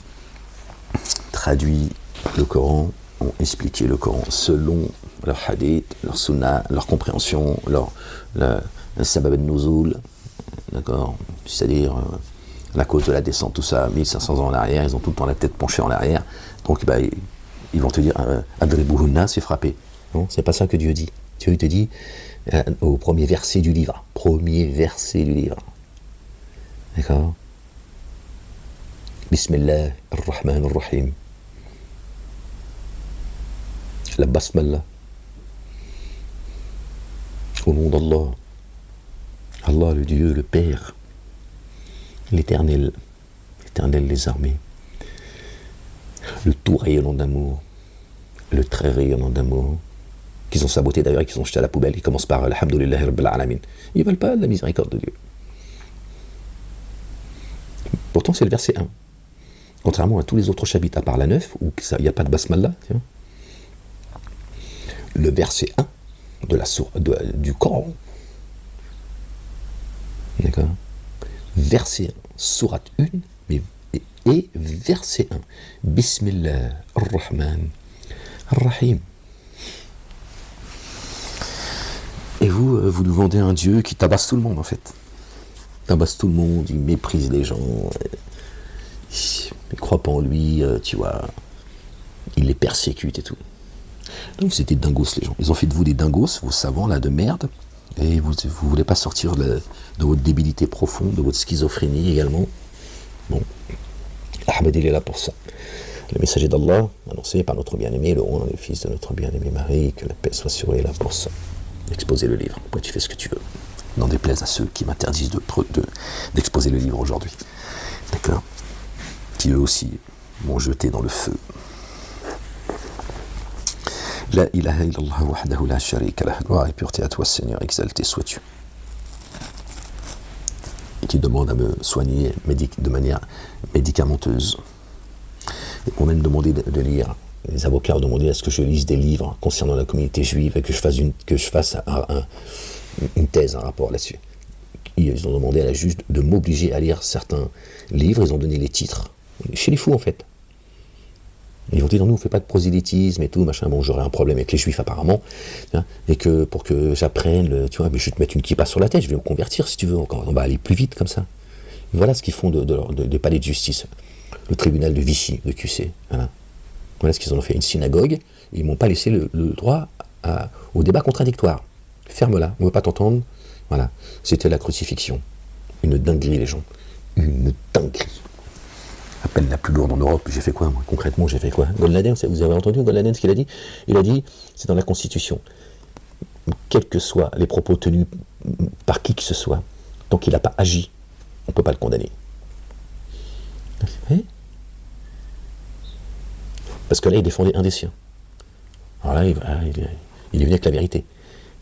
traduit le Coran, ont expliqué le Coran selon leur hadith, leur sunna, leur compréhension, le sabab al-nuzul, d'accord, c'est-à-dire la cause de la descente, tout ça, 1500 ans en arrière, ils ont tout le temps la tête penchée en arrière, donc bah, ils vont te dire adribuhunna, c'est frapper. Non, c'est pas ça que Dieu dit. Dieu te dit au premier verset du livre. D'accord? Bismillah ar-Rahman ar-Rahim. La basmala. Au nom d'Allah. Allah, le Dieu, le Père, l'Éternel des armées, le tout rayonnant d'amour, le très rayonnant d'amour, qu'ils ont saboté d'ailleurs et qu'ils ont jeté à la poubelle. Ils commencent par Alhamdulillahi Rabbil Alamin. Ils ne veulent pas la miséricorde de Dieu. Pourtant, c'est le verset 1. Contrairement à tous les autres chapitres, à part la 9, où il n'y a pas de basmala, le verset 1 du Coran, d'accord, verset 1, sourate 1, et verset 1, Bismillah ar-Rahman ar-Rahim. Et vous demandez à un Dieu qui tabasse tout le monde, en fait. Tabasse tout le monde, il méprise les gens, il ne croit pas en lui, tu vois, il les persécute et tout. Donc vous êtes des dingos, les gens. Ils ont fait de vous des dingos, vos savants là de merde, et vous ne voulez pas sortir de votre débilité profonde, de votre schizophrénie également. Bon, Ahmed il est là pour ça. Le messager d'Allah, annoncé par notre bien-aimé, le roi, le fils de notre bien-aimé Marie, que la paix soit sur lui, est là pour ça. Exposer le livre, après tu fais ce que tu veux. N'en déplaise à ceux qui m'interdisent d'exposer le livre aujourd'hui. D'accord? Qui eux aussi m'ont jeté dans le feu. La ilaha illallah wahdahu la sharika lah. Gloire et pureté à toi, Seigneur, exalté sois-tu. Et qui demande à me soigner de manière médicamenteuse. Et on m'a demandé de lire, les avocats ont demandé à ce que je lise des livres concernant la communauté juive et que je fasse une thèse, un rapport là-dessus. Ils ont demandé à la juge de m'obliger à lire certains livres, ils ont donné les titres. Chez les fous, en fait. Ils ont dit, non, nous, on ne fait pas de prosélytisme et tout, machin. Bon, j'aurais un problème avec les juifs, apparemment. Hein, et que pour que j'apprenne, tu vois, mais je vais te mettre une kippa sur la tête, je vais me convertir, si tu veux. On va aller plus vite, comme ça. Et voilà ce qu'ils font des palais de justice. Le tribunal de Vichy, de QC. Voilà ce qu'ils en ont fait. Une synagogue, et ils ne m'ont pas laissé le droit au débat contradictoire. Ferme-la, on ne veut pas t'entendre. Voilà. C'était la crucifixion. Une dinguerie, les gens. Une dinguerie. À peine la plus lourde en Europe. J'ai fait quoi, moi? Concrètement, j'ai fait quoi? Golnaden, vous avez entendu Golnaden ce qu'il a dit? Il a dit, c'est dans la Constitution, quels que soient les propos tenus par qui que ce soit, tant qu'il n'a pas agi, on ne peut pas le condamner. Parce que là, il défendait un des siens. Alors là, il est venu avec la vérité.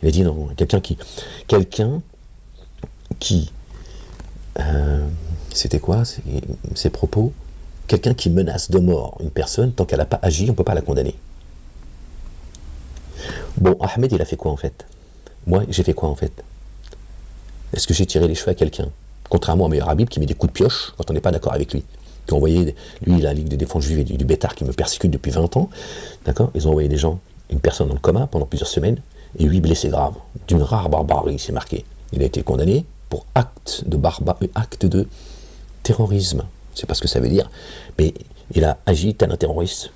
Il a dit non, quelqu'un qui c'était quoi ses propos? Quelqu'un qui menace de mort une personne, tant qu'elle n'a pas agi, on ne peut pas la condamner. Bon, Ahmed, il a fait quoi en fait? Moi, j'ai fait quoi en fait? Est-ce que j'ai tiré les cheveux à quelqu'un? Contrairement à Meilleur Habib qui met des coups de pioche quand on n'est pas d'accord avec lui. Qui ont envoyé, lui, la Ligue de défense juive et du Bétar qui me persécute depuis 20 ans. D'accord? Ils ont envoyé des gens, une personne dans le coma pendant plusieurs semaines et 8 blessés graves. D'une rare barbarie, c'est marqué. Il a été condamné pour acte de terrorisme. C'est pas ce que ça veut dire, mais il a agi tel un terroriste.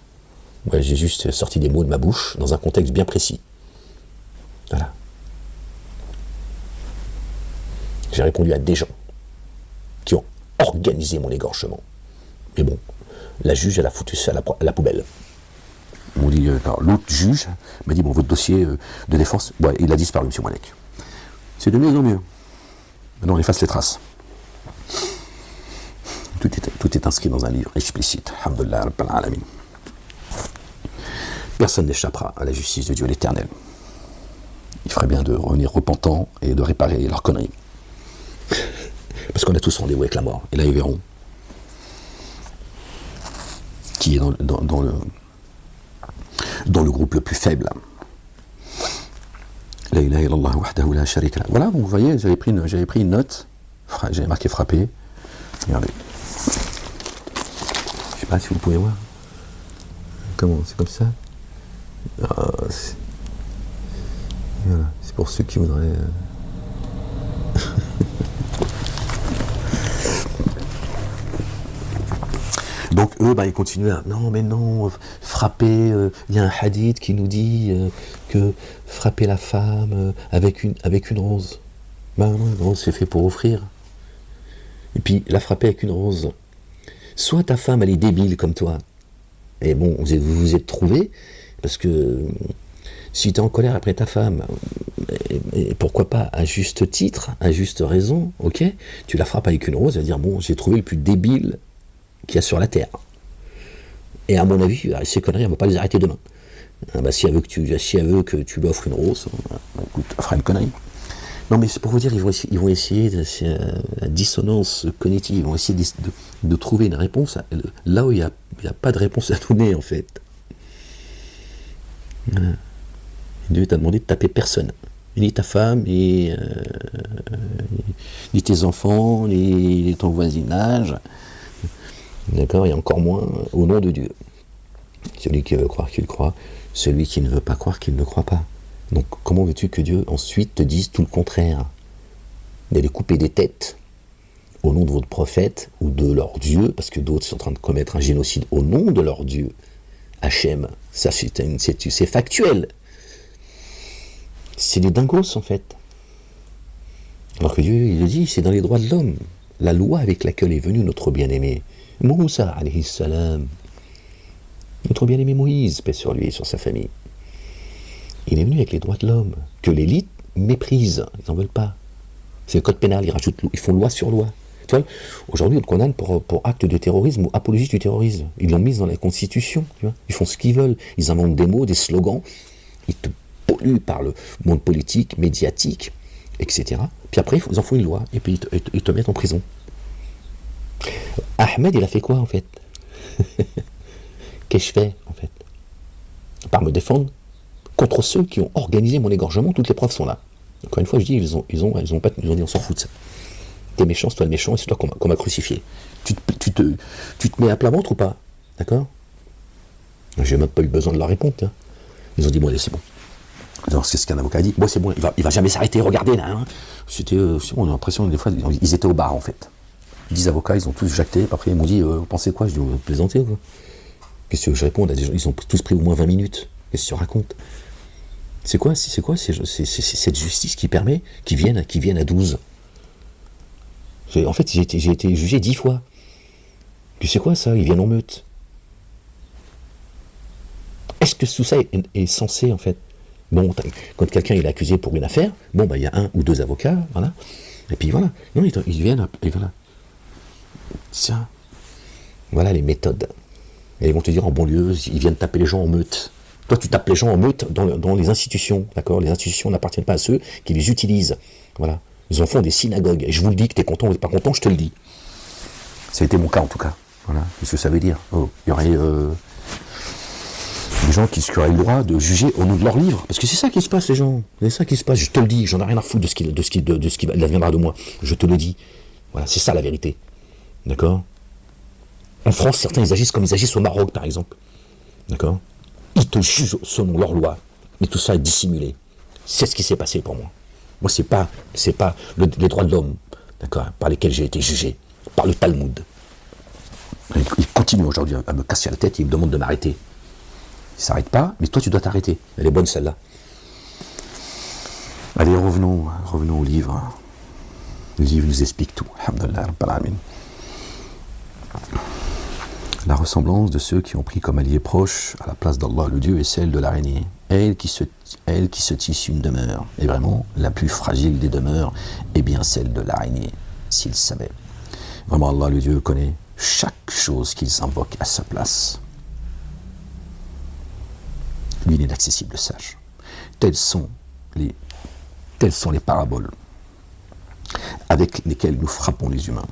Moi, j'ai juste sorti des mots de ma bouche dans un contexte bien précis. Voilà. J'ai répondu à des gens qui ont organisé mon égorgement. Mais bon, la juge, elle a foutu ça à la poubelle. On dit, alors, l'autre juge m'a dit, bon, votre dossier de défense, ouais, il a disparu, M. Mouanek. C'est de mieux en mieux. Maintenant, on efface les traces. Tout est inscrit dans un livre explicite. Alhamdulillah Rabbil Alamin. Personne n'échappera à la justice de Dieu l'Éternel. Il ferait bien de revenir repentant et de réparer leurs conneries. Parce qu'on a tous rendez-vous avec la mort. Et là, ils verront qui est dans le groupe le plus faible. La ilaha illallah wahdahu la sharika lah. Voilà, vous voyez, j'avais pris une note, j'avais marqué frappé. Regardez. Je sais pas si vous pouvez voir. Comment, c'est comme ça. Voilà, c'est pour ceux qui voudraient. Donc eux, ils continuent à non, frapper. Il y a un hadith qui nous dit que frapper la femme avec une rose. Non, une rose c'est fait pour offrir. Et puis la frapper avec une rose. Soit ta femme elle est débile comme toi. Et bon, vous vous êtes trouvés parce que si tu es en colère après ta femme, et pourquoi pas à juste titre, à juste raison, ok, tu la frappes avec une rose, elle va dire bon, j'ai trouvé le plus débile qu'il y a sur la terre. Et à mon avis, ces conneries, on ne va pas les arrêter demain. Si elle veut que tu lui offres une rose, écoute, elle fera une connerie. Non, mais c'est pour vous dire, ils vont essayer la dissonance cognitive, ils vont essayer de trouver une réponse là où il n'y a pas de réponse à donner, en fait. Voilà. Dieu t'a demandé de taper personne. Ni ta femme, ni tes enfants, ni ton voisinage. D'accord, et encore moins au nom de Dieu. Celui qui veut croire qu'il croit, celui qui ne veut pas croire qu'il ne croit pas. Donc comment veux-tu que Dieu ensuite te dise tout le contraire? D'aller couper des têtes au nom de votre prophète ou de leur Dieu, parce que d'autres sont en train de commettre un génocide au nom de leur Dieu. Hachem, ça c'est factuel. C'est des dingos en fait. Alors que Dieu, il le dit, c'est dans les droits de l'homme. La loi avec laquelle est venu notre bien-aimé Moussa, alayhi salam, notre bien-aimé Moïse, paix sur lui et sur sa famille. Il est venu avec les droits de l'homme, que l'élite méprise, ils n'en veulent pas. C'est le code pénal, ils font loi sur loi. Tu vois, aujourd'hui, on te condamne pour acte de terrorisme ou apologie du terrorisme. Ils l'ont mise dans la Constitution, tu vois. Ils font ce qu'ils veulent. Ils inventent des mots, des slogans. Ils te polluent par le monde politique, médiatique, etc. Puis après, ils en font une loi, et puis ils te mettent en prison. Ahmed, il a fait quoi, en fait? Qu'ai-je fait, en fait? Par me défendre contre ceux qui ont organisé mon égorgement, toutes les preuves sont là. Encore une fois, je dis, ils ont dit, on s'en fout de ça. T'es méchant, c'est toi le méchant, et c'est toi qu'on m'a crucifié. Tu te mets à plat ventre ou pas? D'accord? J'ai même pas eu besoin de leur répondre. Hein. Ils ont dit, bon, allez, c'est bon. Alors, c'est ce qu'un avocat a dit. Bon, c'est bon, il va jamais s'arrêter, regardez là. Hein. C'est bon, on a l'impression, des fois, ils étaient au bar, en fait. 10 avocats, ils ont tous jacté. Après, ils m'ont dit, vous pensez quoi? Je dis, vous plaisantez ou quoi? Qu'est-ce que je réponds à des gens? Ils ont tous pris au moins 20 minutes. Qu'est-ce que tu racontes? C'est quoi c'est cette justice qui permet qu'ils viennent à 12. En fait, j'ai été jugé 10 fois. Tu sais quoi ça? Ils viennent en meute. Est-ce que tout ça est censé, en fait? Bon, quand quelqu'un est accusé pour une affaire, bon, il y a 1 ou 2 avocats, voilà. Et puis voilà. Non, ils viennent, et voilà. Tiens. Voilà les méthodes. Et ils vont te dire en banlieue, ils viennent taper les gens en meute. Toi, tu tapes les gens en meute dans les institutions, d'accord? Les institutions n'appartiennent pas à ceux qui les utilisent. Voilà. Ils en font des synagogues. Et je vous le dis, que tu es content ou pas content, je te le dis. Ça a été mon cas, en tout cas. Voilà. Qu'est-ce que ça veut dire? Il y aurait des gens qui auraient le droit de juger au nom de leur livre. Parce que c'est ça qui se passe, les gens. C'est ça qui se passe. Je te le dis. J'en ai rien à foutre de ce qui adviendra de moi. Je te le dis. Voilà. C'est ça, la vérité. D'accord? En France, certains, ils agissent comme ils agissent au Maroc, par exemple. D'accord? Ils te jugent selon leur loi. Mais tout ça est dissimulé. C'est ce qui s'est passé pour moi. Moi, c'est pas les droits de l'homme, d'accord, par lesquels j'ai été jugé, par le Talmud. Ils continuent aujourd'hui à me casser la tête, ils me demandent de m'arrêter. Ils ne s'arrêtent pas, mais toi, tu dois t'arrêter. Elle est bonne, celle-là. Allez, revenons au livre. Le livre nous explique tout. Alhamdulillah, Rabbil Alamin. La ressemblance de ceux qui ont pris comme allié proche à la place d'Allah le Dieu est celle de l'araignée, elle qui se tisse une demeure. Et vraiment, la plus fragile des demeures est bien celle de l'araignée, s'ils savaient. Vraiment, Allah le Dieu connaît chaque chose qu'ils invoquent à sa place. Lui n'est d'accessible sage. Telles sont les paraboles avec lesquelles nous frappons les humains.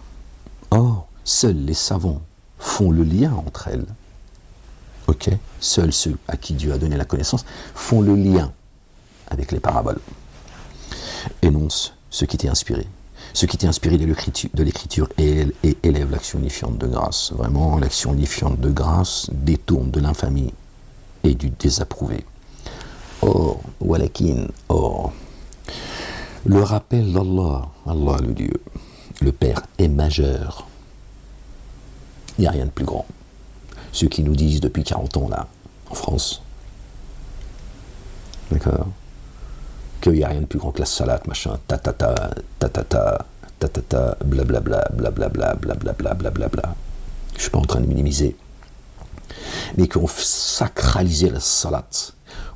Or, seuls les savants font le lien entre elles. Ok ? Seuls ceux à qui Dieu a donné la connaissance font le lien avec les paraboles. Énonce ce qui t'est inspiré. Ce qui t'est inspiré de l'écriture et élève l'action unifiante de grâce. Vraiment, l'action unifiante de grâce détourne de l'infamie et du désapprouvé. Or, walakin, or, le rappel d'Allah, Allah le Dieu, le Père est majeur. Il n'y a rien de plus grand. Ceux qui nous disent depuis 40 ans, là, en France, d'accord, qu'il n'y a rien de plus grand que la salat, machin, tatata, tatata, tatata, blablabla, blablabla, blablabla, blablabla. Je ne suis pas en train de minimiser. Mais qu'on sacralisait la salat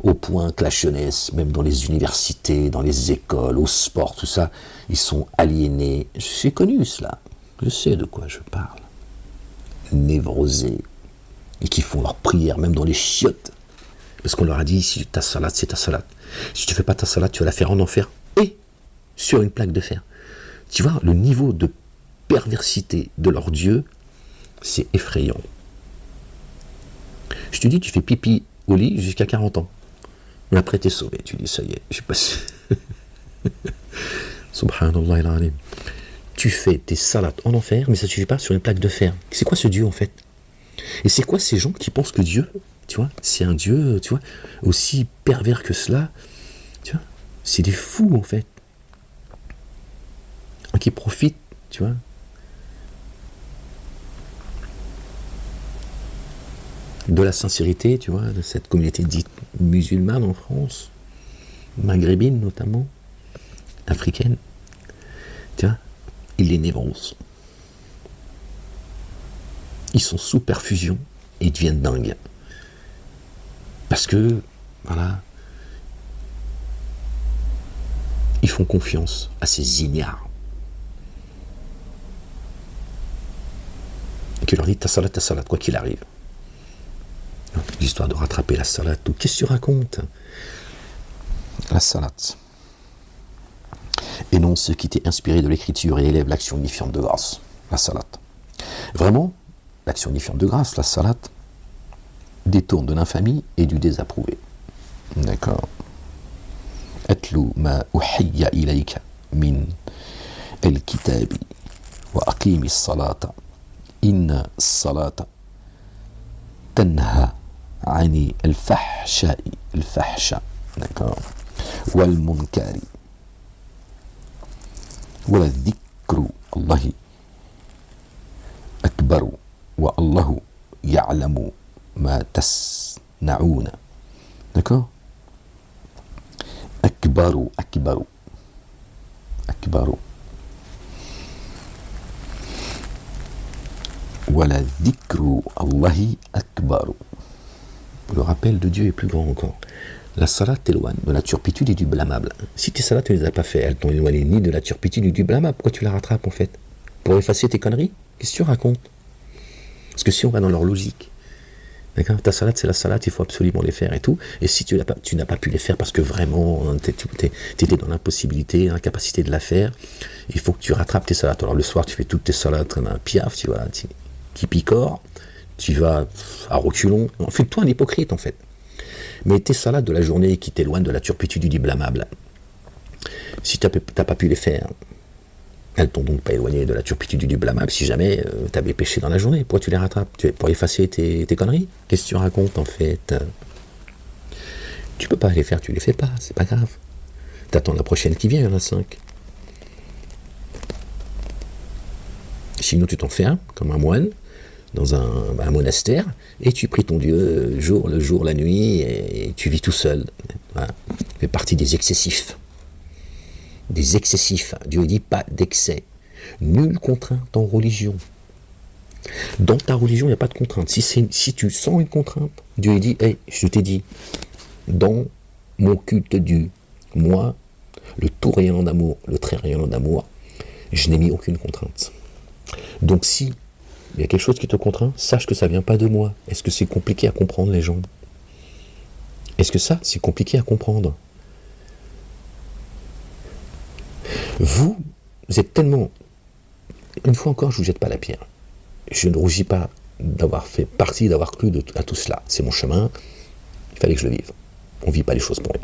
au point que la jeunesse, même dans les universités, dans les écoles, au sport, tout ça, ils sont aliénés. J'ai connu cela. Je sais de quoi je parle. Névrosés. Et qui font leur prière, même dans les chiottes. Parce qu'on leur a dit, si ta salat, c'est ta salat. Si tu ne fais pas ta salat, tu vas la faire en enfer. Et sur une plaque de fer. Tu vois, le niveau de perversité de leur Dieu, c'est effrayant. Je te dis, tu fais pipi au lit jusqu'à 40 ans. Mais après, t'es sauvé. Tu dis, ça y est, j'ai passé. Subhanallah al-Alim. Tu fais tes salats en enfer, mais ça ne suffit pas sur une plaque de fer. C'est quoi ce Dieu, en fait? Et c'est quoi ces gens qui pensent que Dieu, tu vois, c'est un Dieu, tu vois, aussi pervers que cela? Tu vois, c'est des fous, en fait. Qui profitent, tu vois, de la sincérité, tu vois, de cette communauté dite musulmane en France, maghrébine notamment, africaine, tu vois, ils les névrosent. Ils sont sous perfusion et ils deviennent dingues. Parce que, voilà, ils font confiance à ces ignares. Et qui leur dit ta salat, quoi qu'il arrive. L'histoire de rattraper la salat, ou qu'est-ce que tu racontes? La salat. Énonce ce qui t'est inspiré de l'écriture et élève l'action unifiante de grâce, la salat. Vraiment, l'action unifiante de grâce, la salat, détourne de l'infamie et du désapprouvé. D'accord. Atlu ma uhiyya ilayka min al-kitabi wa aqimi as-salata inna as-salata tanha عن الفحشاء d'accord والمنكر ولذكر الله أكبر والله يعلم ما تصنعون d'accord أكبر ولذكر الله أكبر. Le rappel de Dieu est plus grand encore. La salat t'éloigne de la turpitude et du blâmable. Si tes salats, tu ne les as pas fait, elles t'ont éloigné ni de la turpitude ni du blâmable. Pourquoi tu la rattrapes en fait? Pour effacer tes conneries? Qu'est-ce que tu racontes? Parce que si on va dans leur logique, d'accord, ta salat c'est la salat, il faut absolument les faire et tout. Et si tu n'as pas pu les faire parce que vraiment tu étais dans l'impossibilité, l'incapacité de la faire, il faut que tu rattrapes tes salats. Alors le soir, tu fais toutes tes salats comme un piaf, tu vois, qui picore. Tu vas à reculons, fais-toi un hypocrite en fait. Mais tes salades de la journée qui t'éloignent de la turpitude du blâmable, si tu n'as pas pu les faire, elles t'ont donc pas éloigné de la turpitude du blâmable si jamais tu avais péché dans la journée. Pourquoi tu les rattrapes? Pour effacer tes conneries? Qu'est-ce que tu racontes en fait? Tu peux pas les faire, tu les fais pas, c'est pas grave. T'attends la prochaine qui vient, il y en a 5. Sinon tu t'en fais un, comme un moine, dans un monastère, et tu pries ton Dieu le jour, la nuit, et tu vis tout seul. Voilà. Tu fais partie des excessifs. Des excessifs. Dieu dit pas d'excès. Nulle contrainte en religion. Dans ta religion, il n'y a pas de contrainte. Si tu sens une contrainte, Dieu dit, hey, je t'ai dit, dans mon culte du moi, le tout rayonnant d'amour, le très rayonnant d'amour, je n'ai mis aucune contrainte. Donc si il y a quelque chose qui te contraint, sache que ça ne vient pas de moi. Est-ce que c'est compliqué à comprendre, les gens? Est-ce que ça, c'est compliqué à comprendre? Vous êtes tellement... Une fois encore, je ne vous jette pas la pierre. Je ne rougis pas d'avoir fait partie, d'avoir cru à tout cela. C'est mon chemin, il fallait que je le vive. On ne vit pas les choses pour rien.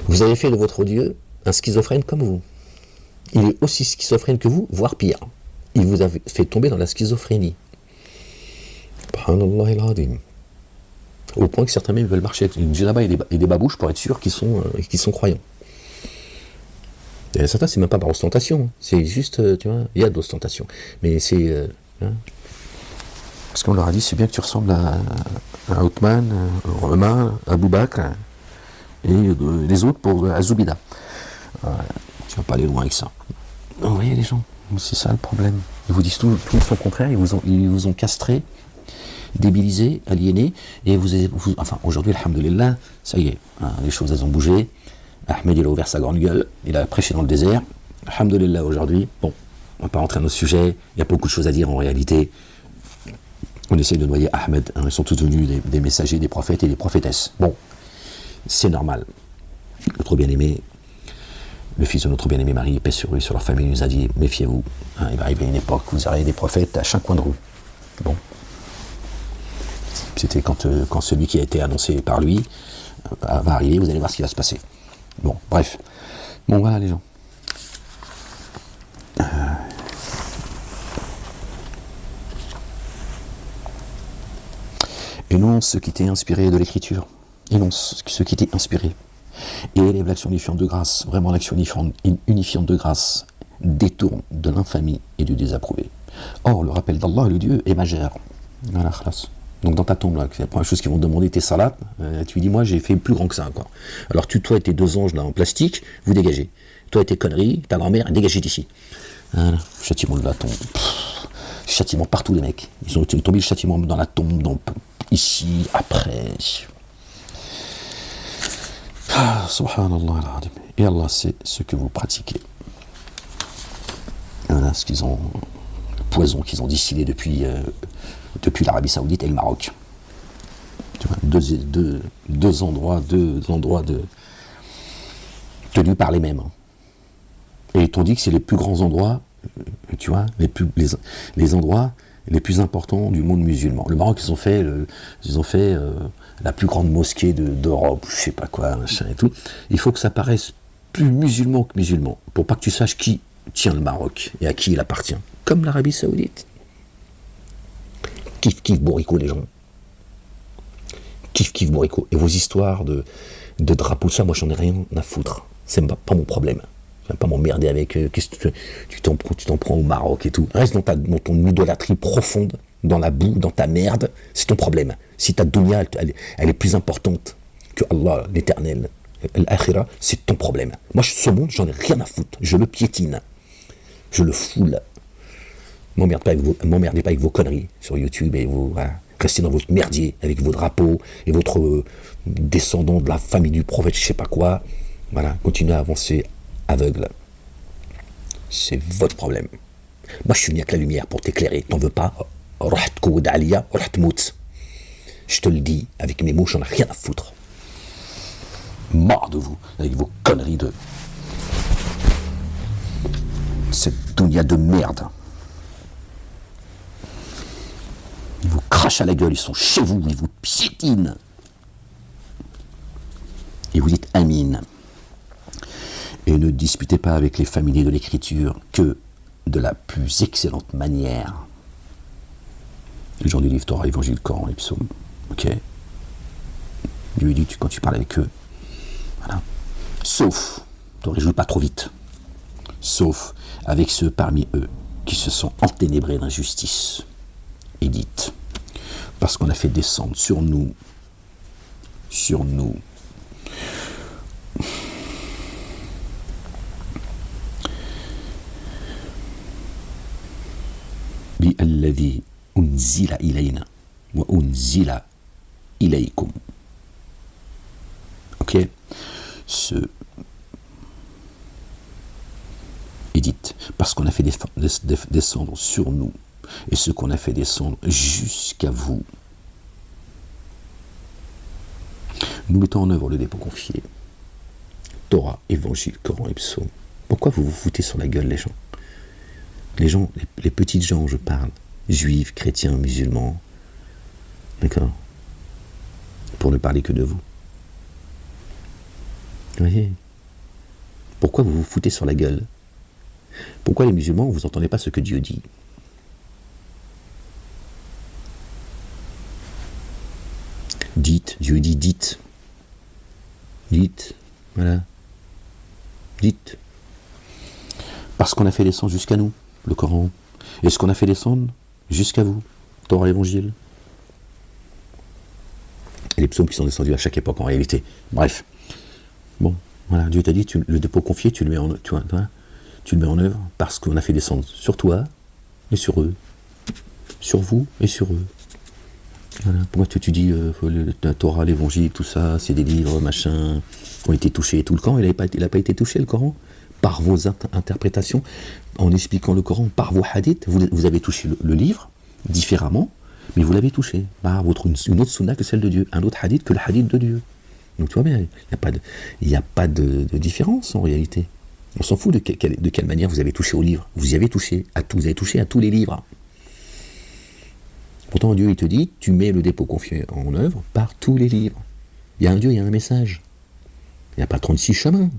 Vous avez fait de votre Dieu un schizophrène comme vous. Il est aussi schizophrène que vous, voire pire. Il vous a fait tomber dans la schizophrénie. Subhanallah al-Azim. Au point que certains même veulent marcher avec une djellaba et des babouches pour être sûrs qu'ils sont croyants. Et certains, c'est même pas par ostentation. C'est juste, tu vois, il y a de l'ostentation. Mais c'est... hein, parce qu'on leur a dit, c'est bien que tu ressembles à Othman, Omar, Abou Bakr et les autres pour Azoubida. Tu vas pas aller loin avec ça. Vous voyez les gens, c'est ça le problème. Ils vous disent tout son contraire, ils vous ont castré, débilisé, aliéné, et enfin aujourd'hui, alhamdoulilah, ça y est, hein, les choses elles ont bougé. Ahmed il a ouvert sa grande gueule, il a prêché dans le désert. Alhamdoulilah aujourd'hui, bon, on va pas rentrer dans le sujet, il y a beaucoup de choses à dire en réalité. On essaye de noyer Ahmed, hein, ils sont tous devenus des messagers, des prophètes et des prophétesses. Bon, c'est normal. Notre bien-aimé, le fils de notre bien-aimé Marie, paix sur lui, sur leur famille, nous a dit, méfiez-vous, hein, il va arriver une époque où vous aurez des prophètes à chaque coin de rue. Bon. C'était quand celui qui a été annoncé par lui va arriver, vous allez voir ce qui va se passer. Bon, bref. Bon, voilà les gens. Énonce ce qui t'est inspiré de l'écriture. Énonce ce qui t'est inspiré. Et élève l'action unifiante de grâce. Vraiment l'action unifiante de grâce. Détourne de l'infamie et du désapprouvé. Or, le rappel d'Allah et le Dieu est majeur. Voilà, khalas. Donc dans ta tombe, là, c'est la première chose qu'ils vont te demander, tes salats, tu lui dis, moi j'ai fait plus grand que ça, quoi. Alors toi et tes deux anges là en plastique, vous dégagez. Toi et tes conneries, ta grand-mère, dégagez d'ici. Voilà, châtiment de la tombe. Châtiment partout les mecs. Ils ont tombé le châtiment dans la tombe, ici, après. Ah, subhanallah al-azim. Et Allah sait ce que vous pratiquez. Voilà ce qu'ils ont, le poison qu'ils ont distillé depuis l'Arabie Saoudite et le Maroc. Tu vois, deux endroits tenus par les mêmes. Et ils t'ont dit que c'est les plus grands endroits, tu vois, les endroits les plus importants du monde musulman. Le Maroc, ils ont fait la plus grande mosquée d'Europe, je sais pas quoi, machin et tout. Il faut que ça paraisse plus musulman que musulman, pour pas que tu saches qui tient le Maroc et à qui il appartient. Comme l'Arabie Saoudite. Kiff bourricot les gens. Kiff bourricot. Et vos histoires de drapeaux, ça, moi j'en ai rien à foutre. C'est pas mon problème. Je vais pas m'emmerder avec qu'est-ce que tu t'en prends au Maroc et tout. Reste dans ton idolâtrie profonde, dans la boue, dans ta merde, c'est ton problème. Si ta dunya, elle est plus importante que Allah, l'éternel, l'akhira, c'est ton problème. Moi, ce monde, j'en ai rien à foutre. Je le piétine. Je le foule. M'emmerdez pas avec vos conneries sur YouTube et restez dans votre merdier avec vos drapeaux et votre descendant de la famille du prophète, je sais pas quoi. Voilà, continuez à avancer aveugle. C'est votre problème. Moi, je suis venu avec la lumière pour t'éclairer. T'en veux pas? Je te le dis, avec mes mots, j'en ai rien à foutre. Mort de vous, avec vos conneries de... cette dunya de merde. Ils vous crachent à la gueule, ils sont chez vous, ils vous piétinent. Et vous dites Amin. Et ne disputez pas avec les familiers de l'écriture que de la plus excellente manière. Les gens du livre Torah, Évangile, Coran et Psaume. Ok. Dieu dit quand tu parles avec eux. Voilà. Sauf, ne te réjouis pas trop vite. Sauf avec ceux parmi eux qui se sont enténébrés d'injustice. Et dites, parce qu'on a fait descendre sur nous, بِالَّذِي أُنزِلَ إِلَيْنَا وَأُنزِلَ إِلَيْكُمْ. Ok, ce édite, parce qu'on a fait descendre sur nous, et ce qu'on a fait descendre jusqu'à vous, nous mettons en œuvre le dépôt confié. Torah, Évangile, Coran et Psaume. Pourquoi vous vous foutez sur la gueule, les gens? Les petites gens, je parle, juifs, chrétiens, musulmans, d'accord? Pour ne parler que de vous. Vous voyez? Pourquoi vous vous foutez sur la gueule? Pourquoi les musulmans, vous n'entendez pas ce que Dieu dit? Dites, Dieu dit dites. Dites, voilà. Dites. Parce qu'on a fait descendre jusqu'à nous, le Coran. Et ce qu'on a fait descendre jusqu'à vous, Torah, l'Évangile. Et les psaumes qui sont descendus à chaque époque en réalité. Bref. Bon, voilà, Dieu t'a dit, le dépôt confié, tu le mets en œuvre parce qu'on a fait descendre sur toi et sur eux. Sur vous et sur eux. Voilà. Pourquoi tu dis la Torah, l'Évangile, tout ça, c'est des livres, machin, qui ont été touchés tout le Coran, il n'a pas été touché le Coran par vos interprétations, en expliquant le Coran, par vos hadiths, vous avez touché le livre différemment, mais vous l'avez touché par une autre sunna que celle de Dieu, un autre hadith que le hadith de Dieu. Donc tu vois bien, il n'y a pas de différence en réalité. On s'en fout de quelle manière vous avez touché au livre. Vous y avez touché à tout, vous avez touché à tous les livres. Pourtant Dieu il te dit, tu mets le dépôt confié en œuvre par tous les livres. Il y a un Dieu, il y a un message. Il n'y a pas 36 chemins.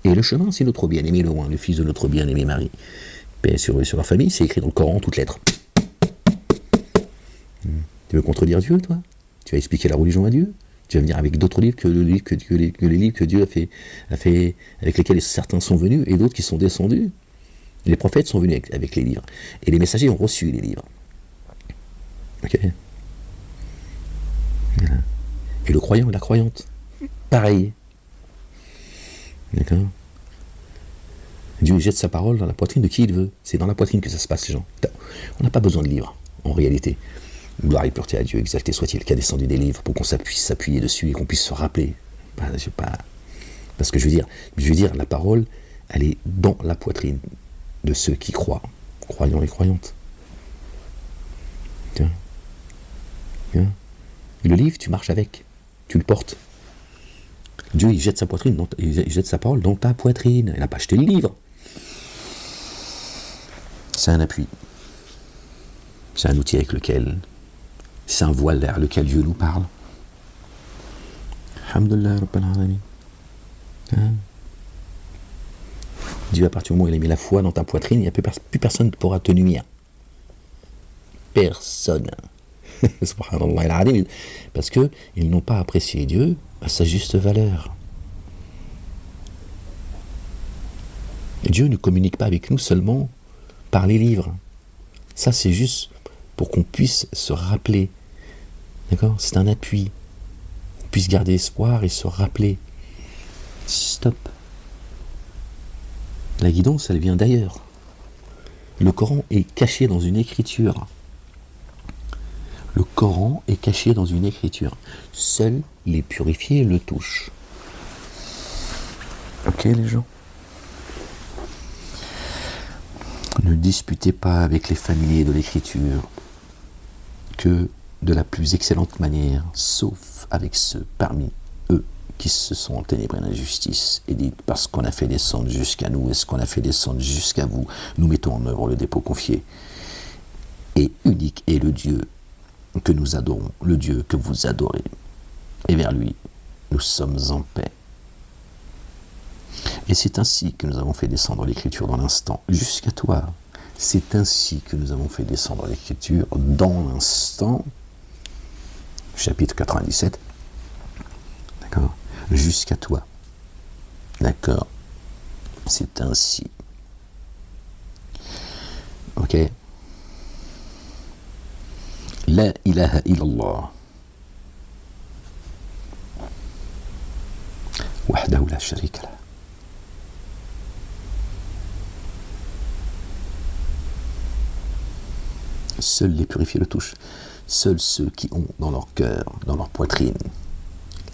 Et le chemin, c'est notre bien-aimé le roi, le fils de notre bien-aimé Marie. Paix sur leur famille, c'est écrit dans le Coran, toutes lettres. Tu veux contredire Dieu, toi? Tu vas expliquer la religion à Dieu? Tu vas venir avec d'autres livres que les livres que Dieu a fait, avec lesquels certains sont venus et d'autres qui sont descendus. Les prophètes sont venus avec les livres. Et les messagers ont reçu les livres. Ok. Voilà. Et le croyant et la croyante, pareil. D'accord. Dieu jette sa parole dans la poitrine de qui il veut. C'est dans la poitrine que ça se passe, les gens. On n'a pas besoin de livres, en réalité. Gloire et pureté à Dieu, exalté soit-il, qui a descendu des livres pour qu'on puisse s'appuyer dessus et qu'on puisse se rappeler. Parce que je veux dire, la parole, elle est dans la poitrine de ceux qui croient, croyants et croyantes. Tiens. Et le livre, tu marches avec, tu le portes. Dieu, il jette il jette sa parole dans ta poitrine. Il n'a pas acheté le livre. C'est un appui. C'est un outil avec lequel, c'est un voile vers lequel Dieu nous parle. Alhamdulillah Rabbil Alamin. Dieu, à partir du moment où il a mis la foi dans ta poitrine, il n'y a plus personne qui pourra te nuire. Personne. Subhanallah al-Azim. Parce qu'ils n'ont pas apprécié Dieu à sa juste valeur. Et Dieu ne communique pas avec nous seulement par les livres. Ça, c'est juste pour qu'on puisse se rappeler. D'accord? C'est un appui. Qu'on puisse garder espoir et se rappeler. Stop. La guidance, elle vient d'ailleurs. Le Coran est caché dans une écriture. Le Coran est caché dans une écriture. Seuls les purifiés le touchent. Ok, les gens? Ne disputez pas avec les familiers de l'écriture que de la plus excellente manière, sauf avec ceux parmi eux qui se sont enténébrés d'injustice, et dites, parce qu'on a fait descendre jusqu'à nous et ce qu'on a fait descendre jusqu'à vous, nous mettons en œuvre le dépôt confié. Et unique est le Dieu que nous adorons, le Dieu que vous adorez. Et vers lui, nous sommes en paix. Et c'est ainsi que nous avons fait descendre l'écriture dans l'instant, jusqu'à toi. C'est ainsi que nous avons fait descendre l'écriture dans l'instant, chapitre 97, d'accord, jusqu'à toi. D'accord, c'est ainsi. Ok. La ilaha illallah. Wahdahu la sharika lah. Seuls les purifiés le touchent. Seuls ceux qui ont dans leur cœur, dans leur poitrine,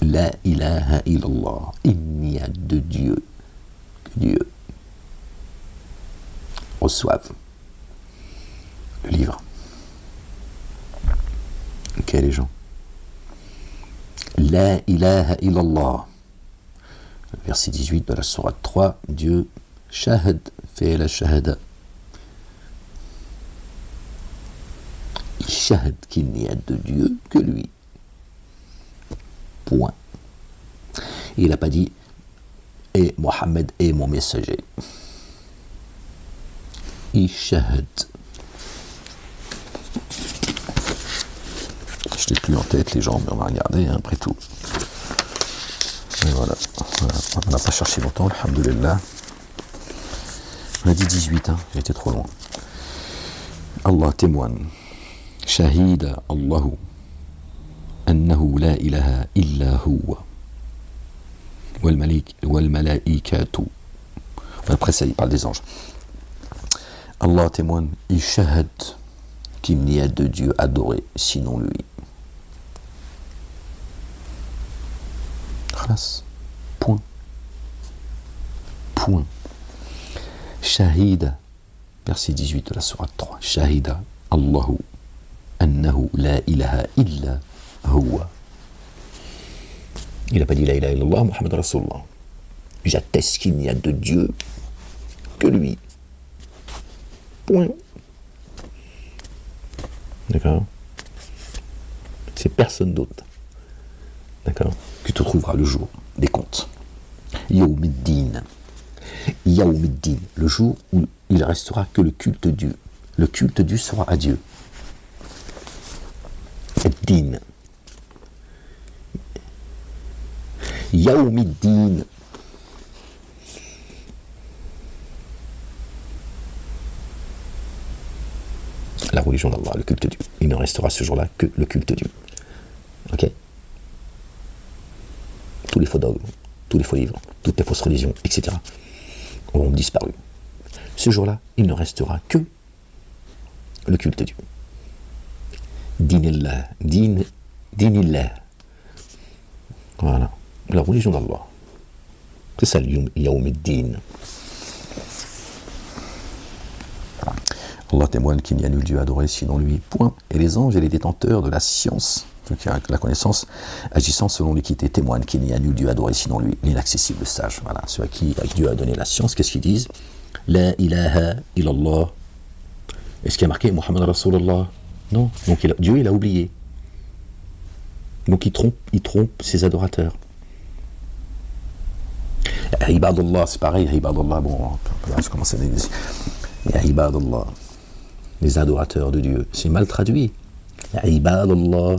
La ilaha illallah, il n'y a de Dieu que Dieu, reçoivent le livre. Ok les gens. La ilaha illallah. Verset 18 de la sourate 3, Dieu shahad fait la shahada. Il shahad qu'il n'y a de Dieu que lui. Point. Il n'a pas dit et Mohammed est mon messager. Il shahad. Je l'ai plus en tête les gens, mais on va regarder hein, après tout. Et voilà. On n'a pas cherché longtemps, alhamdoulilah. On a dit 18, hein, j'ai été trop loin. Allah témoigne. Shahida Allahu annahu la ilaha illa huwa wal malaikatu. Après ça, il parle des anges. Allah témoigne, il shahad qu'il n'y a de Dieu adoré sinon lui. Khalas. Point. Point. Shahida, verset 18 de la sourate 3. Shahida Allahu annahu la ilaha illa huwa. Il n'a pas dit la ilaha illallah, Muhammad Rasulullah. J'atteste qu'il n'y a de Dieu que lui. Point. D'accord? C'est personne d'autre. D'accord? Que tu trouveras le jour des comptes. Yawmiddin. Yawmiddin. Le jour où il restera que le culte Dieu. Le culte Dieu sera à Dieu. Ad-din. Yawmiddin. La religion d'Allah, le culte Dieu. Il ne restera ce jour-là que le culte Dieu. Ok? Tous les faux dogmes, tous les faux livres, toutes les fausses religions, etc. auront disparu. Ce jour-là, il ne restera que le culte Dieu. Dinillah, dinillah. Voilà. La religion d'Allah. C'est ça le Yawmiddin. Allah témoigne qu'il n'y a nul Dieu adoré sinon lui. Point. Et les anges et les détenteurs de la science, ceux qui ont la connaissance, agissant selon l'équité, témoignent qu'il n'y a nul Dieu adoré sinon lui, l'inaccessible sage. Voilà. Ceux à qui Dieu a donné la science, qu'est-ce qu'ils disent? La ilaha illallah. Est-ce qu'il y a marqué Muhammad Rasulullah? Non. Donc Dieu, il a oublié. Donc il trompe ses adorateurs. Ibadallah, c'est pareil, Ibadallah, bon, là je commence à dire. Ibadallah, les adorateurs de Dieu, c'est mal traduit. Ibadallah,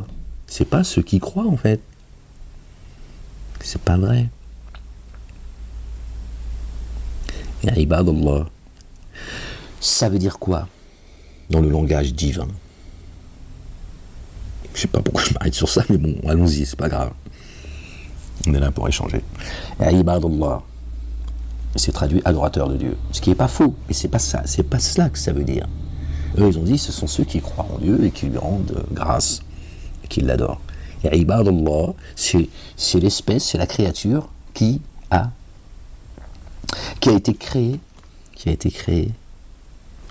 c'est pas ceux qui croient en fait. C'est pas vrai. Ibadallah, ça veut dire quoi dans le langage divin? Je sais pas pourquoi je m'arrête sur ça, mais bon, allons-y, c'est pas grave. On est là pour échanger. Ibadallah, c'est traduit adorateur de Dieu. Ce qui n'est pas faux, mais c'est pas ça, c'est pas cela que ça veut dire. Eux, ils ont dit, ce sont ceux qui croient en Dieu et qui lui rendent grâce et qui l'adorent. Et Ibadallah, c'est l'espèce, c'est la créature qui a été créée,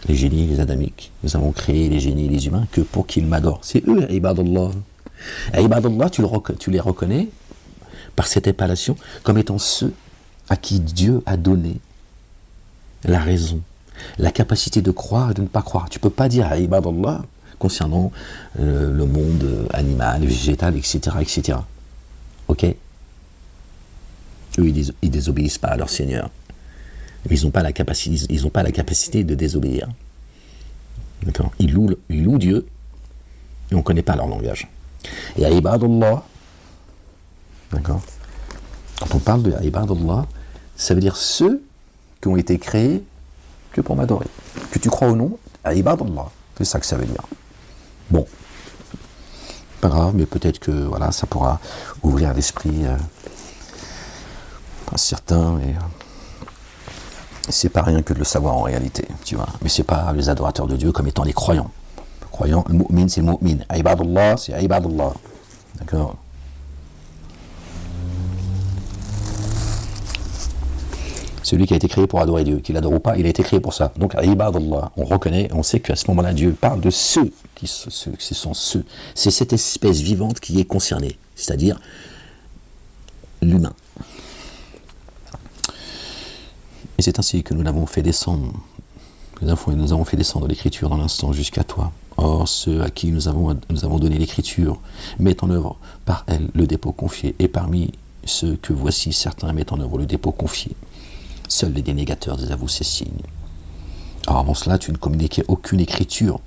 les génies, les adamiques. Nous avons créé les génies, les humains, que pour qu'ils m'adorent. C'est eux, Ibadallah. Ibadallah, tu les reconnais par cette appellation comme étant ceux à qui Dieu a donné la raison, la capacité de croire et de ne pas croire. Tu ne peux pas dire Ibadallah concernant le monde animal, végétal, etc. etc. Ok? Eux, ils désobéissent pas à leur Seigneur. Ils n'ont pas la capacité de désobéir. D'accord? Ils louent Dieu et on ne connaît pas leur langage. Et Ibadallah, d'accord? Quand on parle de Ibadallah, ça veut dire ceux qui ont été créés que pour m'adorer. Que tu crois ou non, Ibadallah. C'est ça que ça veut dire. Bon. Pas grave, mais peut-être que voilà, ça pourra ouvrir l'esprit à certains. Et c'est pas rien que de le savoir en réalité, tu vois. Mais c'est pas les adorateurs de Dieu comme étant les croyants. Croyant, le mu'min c'est le mu'min. Ibadullah c'est ibadullah. D'accord. Celui qui a été créé pour adorer Dieu, qu'il adore ou pas, il a été créé pour ça. Donc, ibadullah, on reconnaît, on sait qu'à ce moment-là, Dieu parle de ceux c'est cette espèce vivante qui est concernée, c'est-à-dire l'humain. Et c'est ainsi que nous l'avons fait descendre, nous avons fait descendre l'écriture dans l'instant jusqu'à toi. Or, ceux à qui nous avons donné l'écriture mettent en œuvre par elle le dépôt confié, et parmi ceux que voici, certains mettent en œuvre le dépôt confié. Seuls les dénégateurs désavouent ces signes. Alors avant cela, tu ne communiquais aucune écriture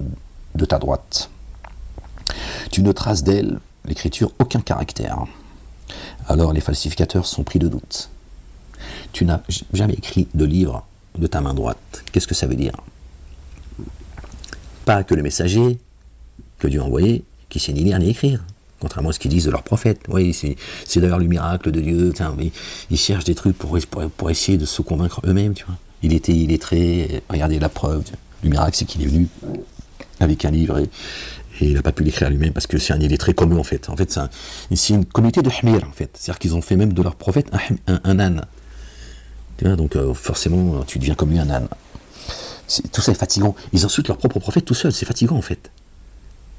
de ta droite. Tu ne traces d'elle, l'écriture, aucun caractère. Alors les falsificateurs sont pris de doute. Tu n'as jamais écrit de livre de ta main droite. Qu'est-ce que ça veut dire? Pas que le messager que Dieu a envoyé, qui sait ni lire ni écrire, contrairement à ce qu'ils disent de leurs prophètes. Oui, c'est d'ailleurs le miracle de Dieu. Ils cherchent des trucs pour essayer de se convaincre eux-mêmes, tu vois. Il était illettré, regardez la preuve du miracle, c'est qu'il est venu avec un livre et il n'a pas pu l'écrire lui-même parce que c'est un illettré comme eux en fait. En fait, c'est une communauté de hmir en fait. C'est-à-dire qu'ils ont fait même de leur prophète un âne. Tu vois, donc forcément, tu deviens comme lui un âne. Tout ça est fatigant. Ils insultent leur propre prophète tout seul, c'est fatigant en fait.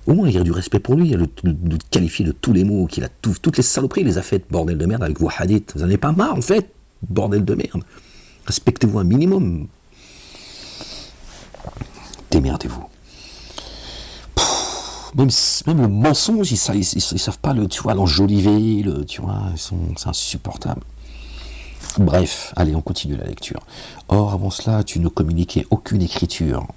Au moins, il y a du respect pour lui, le qualifier de tous les mots, qu'il a toutes les saloperies, il les a faites, bordel de merde, avec vos hadiths. Vous n'en avez pas marre, en fait, bordel de merde. Respectez-vous un minimum. Démerdez-vous. Même le mensonge, ils savent pas l'enjoliver, c'est insupportable. Bref, allez, on continue la lecture. Or, avant cela, tu ne communiquais aucune écriture.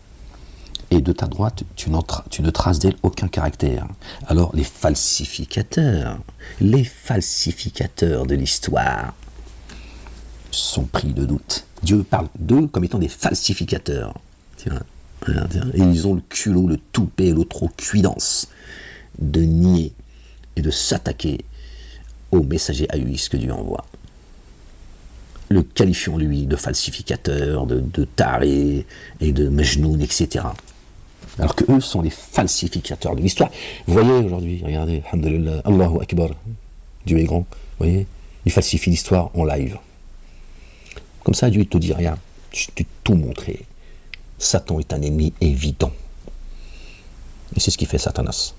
Et de ta droite, tu ne traces d'elle aucun caractère. Alors les falsificateurs de l'histoire sont pris de doute. Dieu parle d'eux comme étant des falsificateurs. Tiens. Et ils ont le culot, le toupet, l'outrecuidance de nier et de s'attaquer au messager ahuis que Dieu envoie. Le qualifiant, lui, de falsificateur, de taré et de majnoun, etc. Alors que eux sont les falsificateurs de l'histoire. Vous voyez aujourd'hui, regardez, alhamdulillah, Allahu Akbar, Dieu est grand, vous voyez, il falsifie l'histoire en live. Comme ça, Dieu te dit, regarde, je t'ai tout montré. Satan est un ennemi évident. Et c'est ce qu'il fait, Satanas.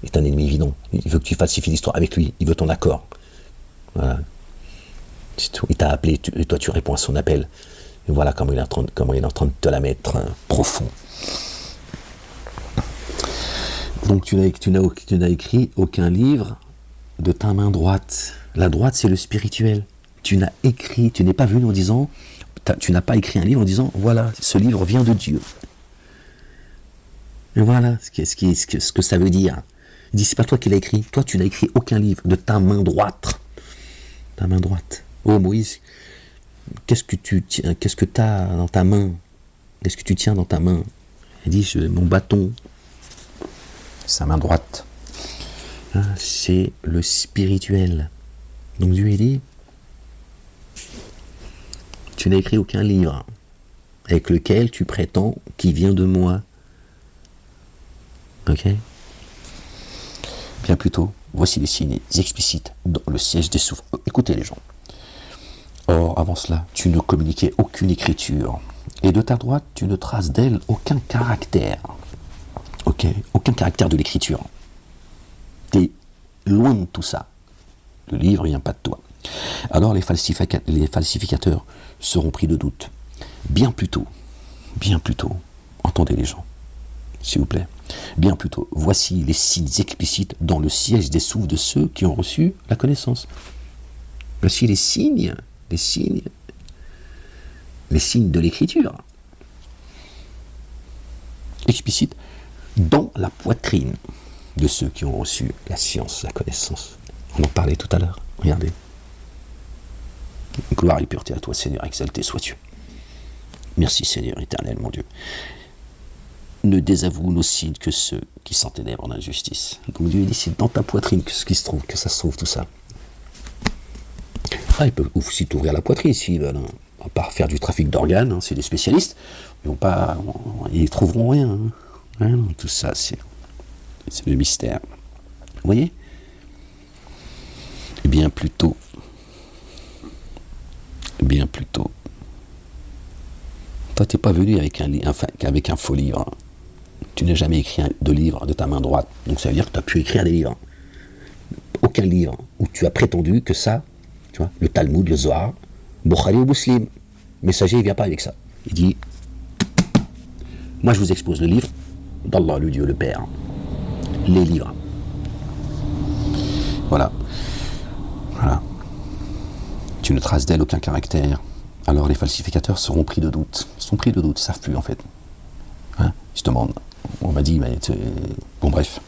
Il est un ennemi évident. Il veut que tu falsifies l'histoire avec lui, il veut ton accord. Voilà. Il t'a appelé, et toi tu réponds à son appel. Et voilà comment il est en train de te la mettre profond. Donc tu n'as écrit aucun livre de ta main droite. La droite, c'est le spirituel. Tu n'es pas venu en disant, tu n'as pas écrit un livre en disant, voilà, ce livre vient de Dieu. Et voilà ce que ça veut dire. Il dit, c'est pas toi qui l'as écrit. Toi, tu n'as écrit aucun livre de ta main droite. Ta main droite. Oh Moïse, qu'est-ce que tu as dans ta main? Qu'est-ce que tu tiens dans ta main? Il dit, mon bâton. Sa main droite. C'est le spirituel. Donc Dieu il dit, tu n'as écrit aucun livre avec lequel tu prétends qu'il vient de moi. Ok? Bien plutôt, voici les signes explicites dans le siège des souffles. Écoutez les gens. Or, avant cela, tu ne communiquais aucune écriture. Et de ta droite, tu ne traces d'elle aucun caractère. Ok? Aucun caractère de l'écriture. T'es loin de tout ça. Le livre vient pas de toi. Alors les falsificateurs seront pris de doute. Bien plus tôt, entendez les gens, s'il vous plaît, bien plus tôt, voici les signes explicites dans le siège des souffles de ceux qui ont reçu la connaissance. Voici les signes de l'écriture. Explicites dans la poitrine de ceux qui ont reçu la science, la connaissance. On en parlait tout à l'heure, regardez. Gloire et pureté à toi, Seigneur, exalté sois-tu. Merci, Seigneur éternel, mon Dieu. Ne désavoue nos signes que ceux qui sont ténèbres d'injustice. Donc Dieu dit, c'est dans ta poitrine que ça se trouve tout ça. Ah, ils peuvent aussi t'ouvrir la poitrine s'ils veulent. Hein. On va pas faire du trafic d'organes, hein, c'est des spécialistes. Ils trouveront rien. Hein. Hein, tout ça, c'est le mystère. Vous voyez? Bien plus tôt. Toi, t'es pas venu avec avec un faux livre. Tu n'as jamais écrit de livre de ta main droite. Donc ça veut dire que tu as pu écrire des livres. Aucun livre où tu as prétendu que ça, tu vois, le Talmud, le Zohar, Bukhari ou Muslim. Le messager, il vient pas avec ça. Il dit, moi je vous expose le livre d'Allah, le Dieu, le Père. Les livres. Voilà. Tu ne traces d'elle aucun caractère. Alors les falsificateurs seront pris de doute. Ils sont pris de doute, ils ne savent plus en fait. Hein, ils se demandent. On m'a dit, mais bon bref.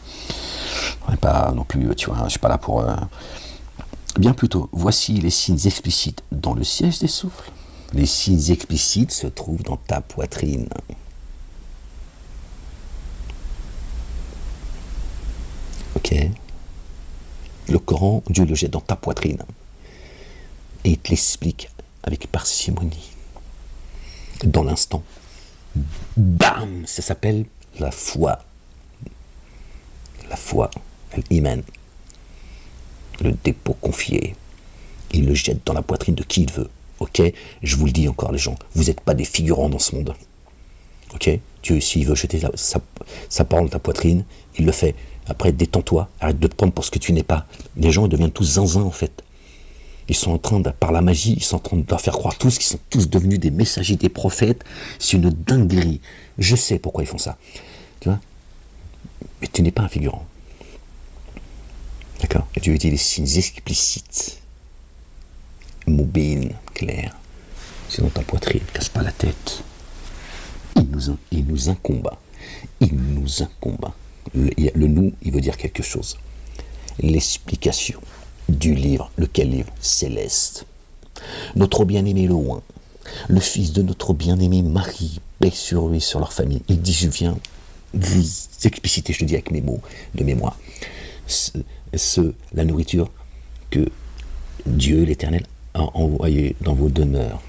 On n'est pas non plus, tu vois, je suis pas là pour... Bien plutôt, voici les signes explicites dans le siège des souffles. Les signes explicites se trouvent dans ta poitrine. Ok. Le Coran, Dieu le jette dans ta poitrine. Et il te l'explique avec parcimonie. Dans l'instant. Bam! Ça s'appelle la foi. La foi. L'iman. Le dépôt confié. Il le jette dans la poitrine de qui il veut. Ok? Je vous le dis encore, les gens. Vous n'êtes pas des figurants dans ce monde. Ok? Dieu, s'il veut jeter sa parole dans ta poitrine, il le fait. Après, détends-toi. Arrête de te prendre pour ce que tu n'es pas. Les gens, ils deviennent tous zinzins, en fait. Ils sont en train par la magie, ils sont en train de leur faire croire tous qu'ils sont tous devenus des messagers, des prophètes. C'est une dinguerie. Je sais pourquoi ils font ça. Tu vois? Mais tu n'es pas un figurant. D'accord? Et Dieu dit les signes explicites. Moubin, clair. C'est dans ta poitrine, casse pas la tête. Il nous incombe. Il nous incombe. Le nous, il veut dire quelque chose. L'explication du livre. Lequel livre? Céleste. Notre bien-aimé loin. Le fils de notre bien-aimé Marie. Paix sur lui, sur leur famille. Il dit, je viens vous expliciter, je te dis avec mes mots de mémoire, la nourriture que Dieu, l'Éternel, a envoyée dans vos demeures.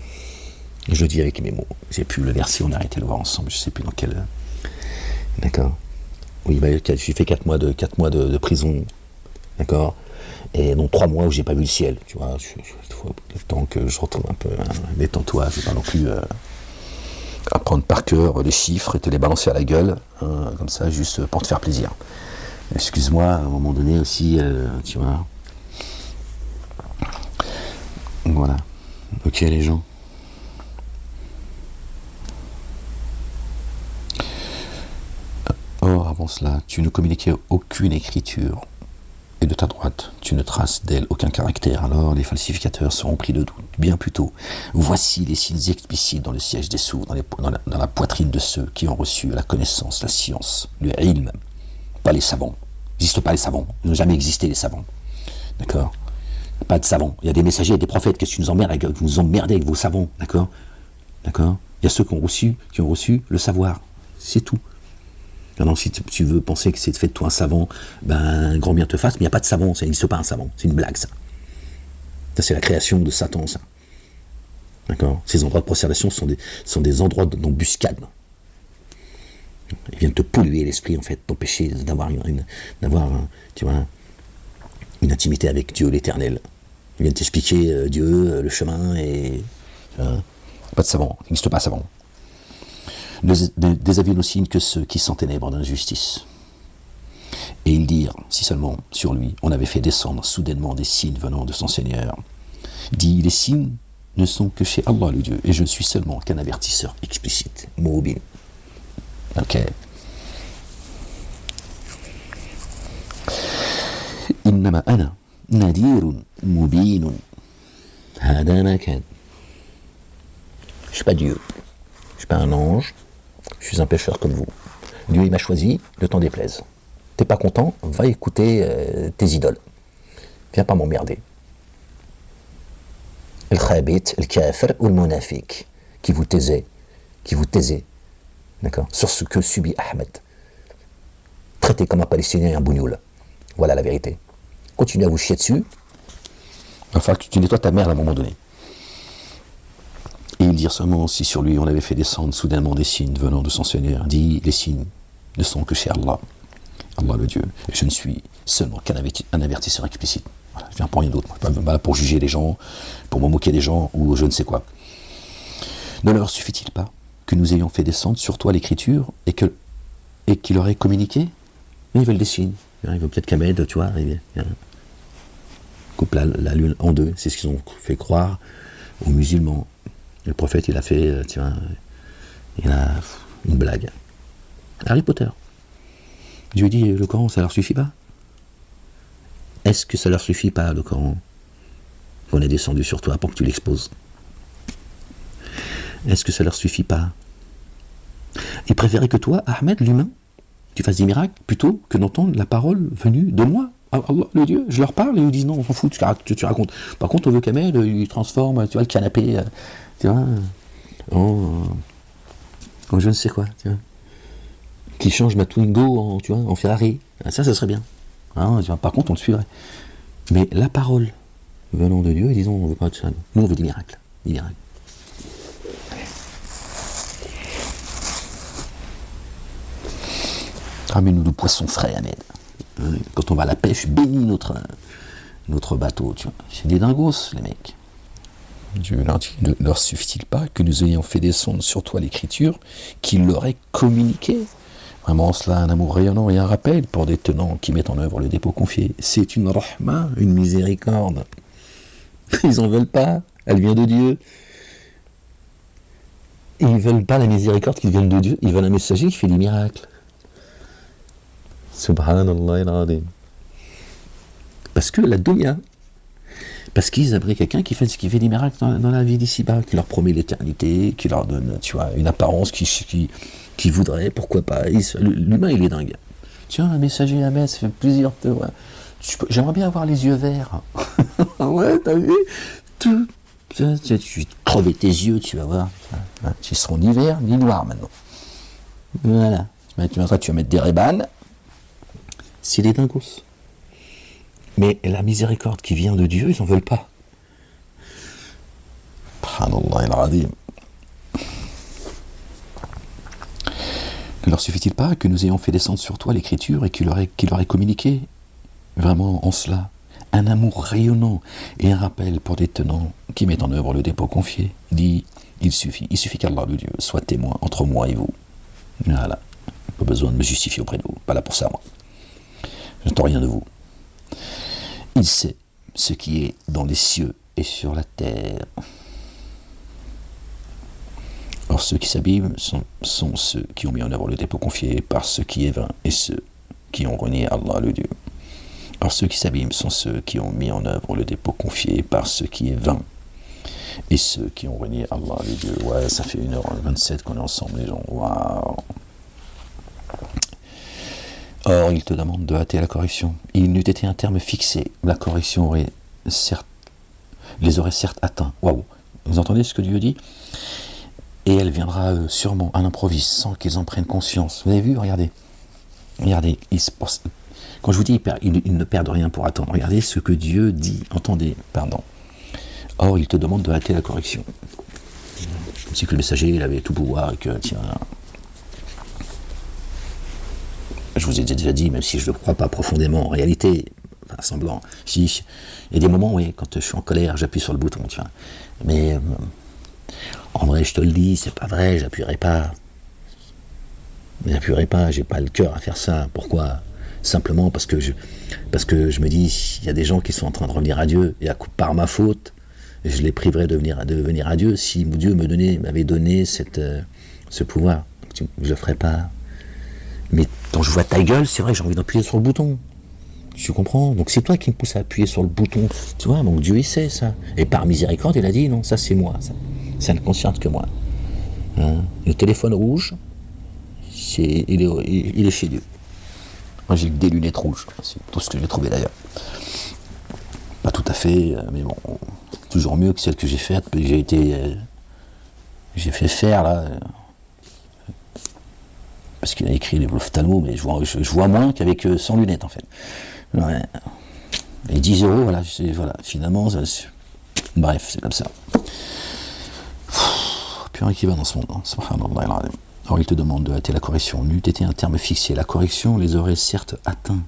Je dis avec mes mots. J'ai plus le verset, on a arrêté de le voir ensemble, je ne sais plus dans quel... D'accord? Oui, j'ai fait 4 mois de prison. D'accord? Et donc 3 mois où j'ai pas vu le ciel, tu vois, il faut le temps que je retrouve un peu, hein, détends-toi, je vais pas non plus apprendre par cœur les chiffres et te les balancer à la gueule, hein, comme ça, juste pour te faire plaisir. Excuse-moi, à un moment donné aussi, tu vois. Voilà. Ok les gens. Or, avant cela, tu ne communiquais aucune écriture. Et de ta droite, tu ne traces d'elle aucun caractère, alors les falsificateurs seront pris de doute. Bien plus tôt, voici les signes explicites dans le siège des sourds, dans la poitrine de ceux qui ont reçu la connaissance, la science, le ilm, pas les savants. Il n'existe pas les savants, ils n'ont jamais existé les savants. D'accord? Pas de savants. Il y a des messagers et des prophètes, qu'est-ce que tu nous emmerdes vous nous emmerdez avec vos savants, d'accord? D'accord? Il y a ceux qui ont reçu le savoir, c'est tout. Maintenant, si tu veux penser que c'est fait de toi un savant, ben, grand bien te fasse, mais il n'y a pas de savant, ça n'existe pas un savant, c'est une blague, ça. Ça, c'est la création de Satan, ça. D'accord? Ces endroits de prosternation sont des endroits d'embuscade. Ils viennent te polluer l'esprit, en fait, t'empêcher d'avoir tu vois, une intimité avec Dieu, l'Éternel. Ils viennent t'expliquer Dieu, le chemin, et... Pas de savant, il n'existe pas un savant. Des avis nos signes que ceux qui s'enténèbrent d'injustice. Et ils dirent, si seulement sur lui on avait fait descendre soudainement des signes venant de son Seigneur. Dit, les signes ne sont que chez Allah le Dieu, et je ne suis seulement qu'un avertisseur explicite. Moubin. Ok. Innama ana nadirun mubinun. Hada makan. Je ne suis pas Dieu. Je ne suis pas un ange. Je suis un pécheur comme vous. Dieu, il m'a choisi, le temps déplaise. T'es pas content? Va écouter tes idoles. Viens pas m'emmerder. Le khabit, le kafir ou le monafik, qui vous taisait, d'accord, sur ce que subit Ahmed. Traité comme un Palestinien et un bougnoul. Voilà la vérité. Continuez à vous chier dessus. Il va falloir que tu nettoies ta mère à un moment donné. Et ils dirent seulement si sur lui on avait fait descendre soudainement des signes venant de son Seigneur. Dit les signes ne sont que chez Allah, Allah le Dieu. Et je ne suis seulement qu'un avertisseur explicite. Voilà, je viens pour rien d'autre. Je ne suis pas là pour juger les gens, pour me moquer des gens ou je ne sais quoi. Ne leur suffit-il pas que nous ayons fait descendre sur toi l'écriture et qu'il leur ait communiqué? Ils veulent des signes. Ils veulent peut-être qu'Ahmed, tu vois, arriver. Coupe la lune en deux. C'est ce qu'ils ont fait croire aux musulmans. Le prophète, il a fait, il a une blague. Harry Potter. Je lui dis, le Coran, ça leur suffit pas? Est-ce que ça leur suffit pas, le Coran, qu'on est descendu sur toi pour que tu l'exposes? Est-ce que ça leur suffit pas? Ils préféraient que toi, Ahmed, l'humain, tu fasses des miracles plutôt que d'entendre la parole venue de moi, Allah, le Dieu. Je leur parle et ils disent non, on s'en fout, tu racontes. Par contre, on veut qu'Ahmed, il transforme, tu vois, le canapé, tu vois, en je ne sais quoi, tu vois. Qu'il change ma Twingo en Ferrari. Ça serait bien. Hein, tu vois, par contre, on le suivrait. Mais la parole venant de Dieu, ils disent on ne veut pas de ça. Nous, on veut des miracles. Des miracles. Ramène-nous du poisson frais, Ahmed. Quand on va à la pêche, bénis notre bateau, tu vois. C'est des dingos, les mecs. Dieu leur dit, ne leur suffit-il pas que nous ayons fait descendre sur toi l'écriture, qu'il leur ait communiqué? Vraiment cela, un amour rayonnant et un rappel pour des tenants qui mettent en œuvre le dépôt confié. C'est une rahma, une miséricorde. Ils en veulent pas, elle vient de Dieu. Et ils veulent pas la miséricorde qui vient de Dieu, ils veulent un messager qui fait des miracles. Subhanallah al-Azim. Parce que la dunya, parce qu'ils aimeraient quelqu'un qui fait des miracles dans la vie d'ici-bas, qui leur promet l'éternité, qui leur donne, tu vois, une apparence qui voudrait, pourquoi pas. L'humain, il est dingue. Tiens, un messager à messe, ça fait plaisir de te voir. J'aimerais bien avoir les yeux verts. Ouais, t'as vu? Tu crever tes yeux, tu vas voir. Ils seront ni verts ni noirs maintenant. Voilà. Tu vas mettre des rébanes. C'est des dingos. Mais la miséricorde qui vient de Dieu, ils n'en veulent pas. Subhanallah al-Azim. Ne leur suffit-il pas que nous ayons fait descendre sur toi l'écriture et qu'il leur ait communiqué, vraiment en cela, un amour rayonnant et un rappel pour des tenants qui mettent en œuvre le dépôt confié? Dit, il suffit qu'Allah le Dieu soit témoin entre moi et vous. Voilà. Pas besoin de me justifier auprès de vous. Pas là pour ça, moi. Je n'attends rien de vous. Il sait ce qui est dans les cieux et sur la terre. Or ceux qui s'abîment sont ceux qui ont mis en œuvre le dépôt confié par ce qui est vain et ceux qui ont renié Allah le Dieu. Or ceux qui s'abîment sont ceux qui ont mis en œuvre le dépôt confié par ce qui est vain et ceux qui ont renié Allah le Dieu. Ouais, ça fait 1h27 qu'on est ensemble les gens. Waouh. Or, il te demande de hâter la correction. Il n'eût été un terme fixé, la correction les aurait certes atteints. Waouh. Vous entendez ce que Dieu dit? Et elle viendra sûrement à l'improviste, sans qu'ils en prennent conscience. Vous avez vu? Regardez, quand je vous dis ils ne perdent rien pour attendre, regardez ce que Dieu dit. Entendez, pardon. Or, il te demande de hâter la correction. Comme si que le messager, il avait tout pouvoir et que, tiens... Je vous ai déjà dit, même si je ne le crois pas profondément, en réalité, enfin, semblant, il y a des moments, oui, quand je suis en colère, j'appuie sur le bouton, tu vois. Mais, en vrai, je te le dis, c'est pas vrai, j'appuierai pas, j'ai pas le cœur à faire ça. Pourquoi? Simplement parce que je me dis, il y a des gens qui sont en train de revenir à Dieu, et par ma faute, je les priverais de venir à Dieu si Dieu m'avait donné ce pouvoir. Je le ferais pas. Mais quand je vois ta gueule, c'est vrai, j'ai envie d'appuyer sur le bouton. Tu comprends? Donc c'est toi qui me pousse à appuyer sur le bouton. Tu vois, donc Dieu il sait ça. Et par miséricorde, il a dit non, ça c'est moi. Ça ne concerne que moi. Hein? Le téléphone rouge, il est chez Dieu. Moi j'ai des lunettes rouges. C'est tout ce que j'ai trouvé d'ailleurs. Pas tout à fait, mais bon, toujours mieux que celle que j'ai faite. J'ai fait faire là. Parce qu'il a écrit les ophtalmos, mais je vois moins qu'avec sans lunettes en fait. Ouais. Et 10 €, voilà, finalement, bref, c'est comme ça. Plus rien qui va dans ce monde, hein. Subhanallah. Alors il te demande de hâter la correction. N'eût été un terme fixé, la correction les aurait certes atteints.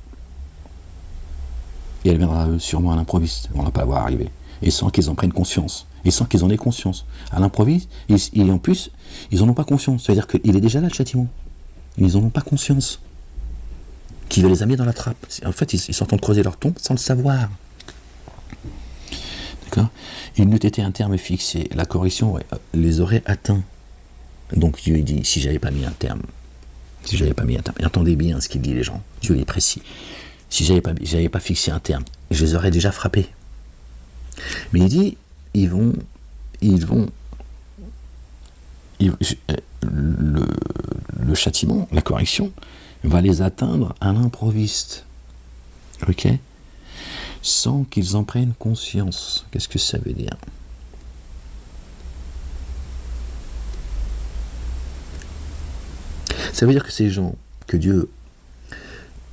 Et elle viendra à eux sûrement à l'improviste, on ne va pas la voir arriver. Et sans qu'ils en prennent conscience. Et sans qu'ils en aient conscience. À l'improviste, et en plus, ils n'en ont pas conscience. C'est-à-dire qu'il est déjà là, le châtiment. Ils n'en ont pas conscience. Qui va les amener dans la trappe. En fait, ils sont en train de creuser leur tombe sans le savoir. D'accord ? Il n'eût été un terme fixé. La correction les aurait atteints. Donc Dieu dit, si j'avais pas mis un terme, et entendez bien ce qu'il dit les gens, Dieu est précis, si j'avais pas fixé un terme, je les aurais déjà frappés. Mais il dit, le châtiment, la correction, va les atteindre à l'improviste. Ok ? Sans qu'ils en prennent conscience. Qu'est-ce que ça veut dire ? Ça veut dire que ces gens que Dieu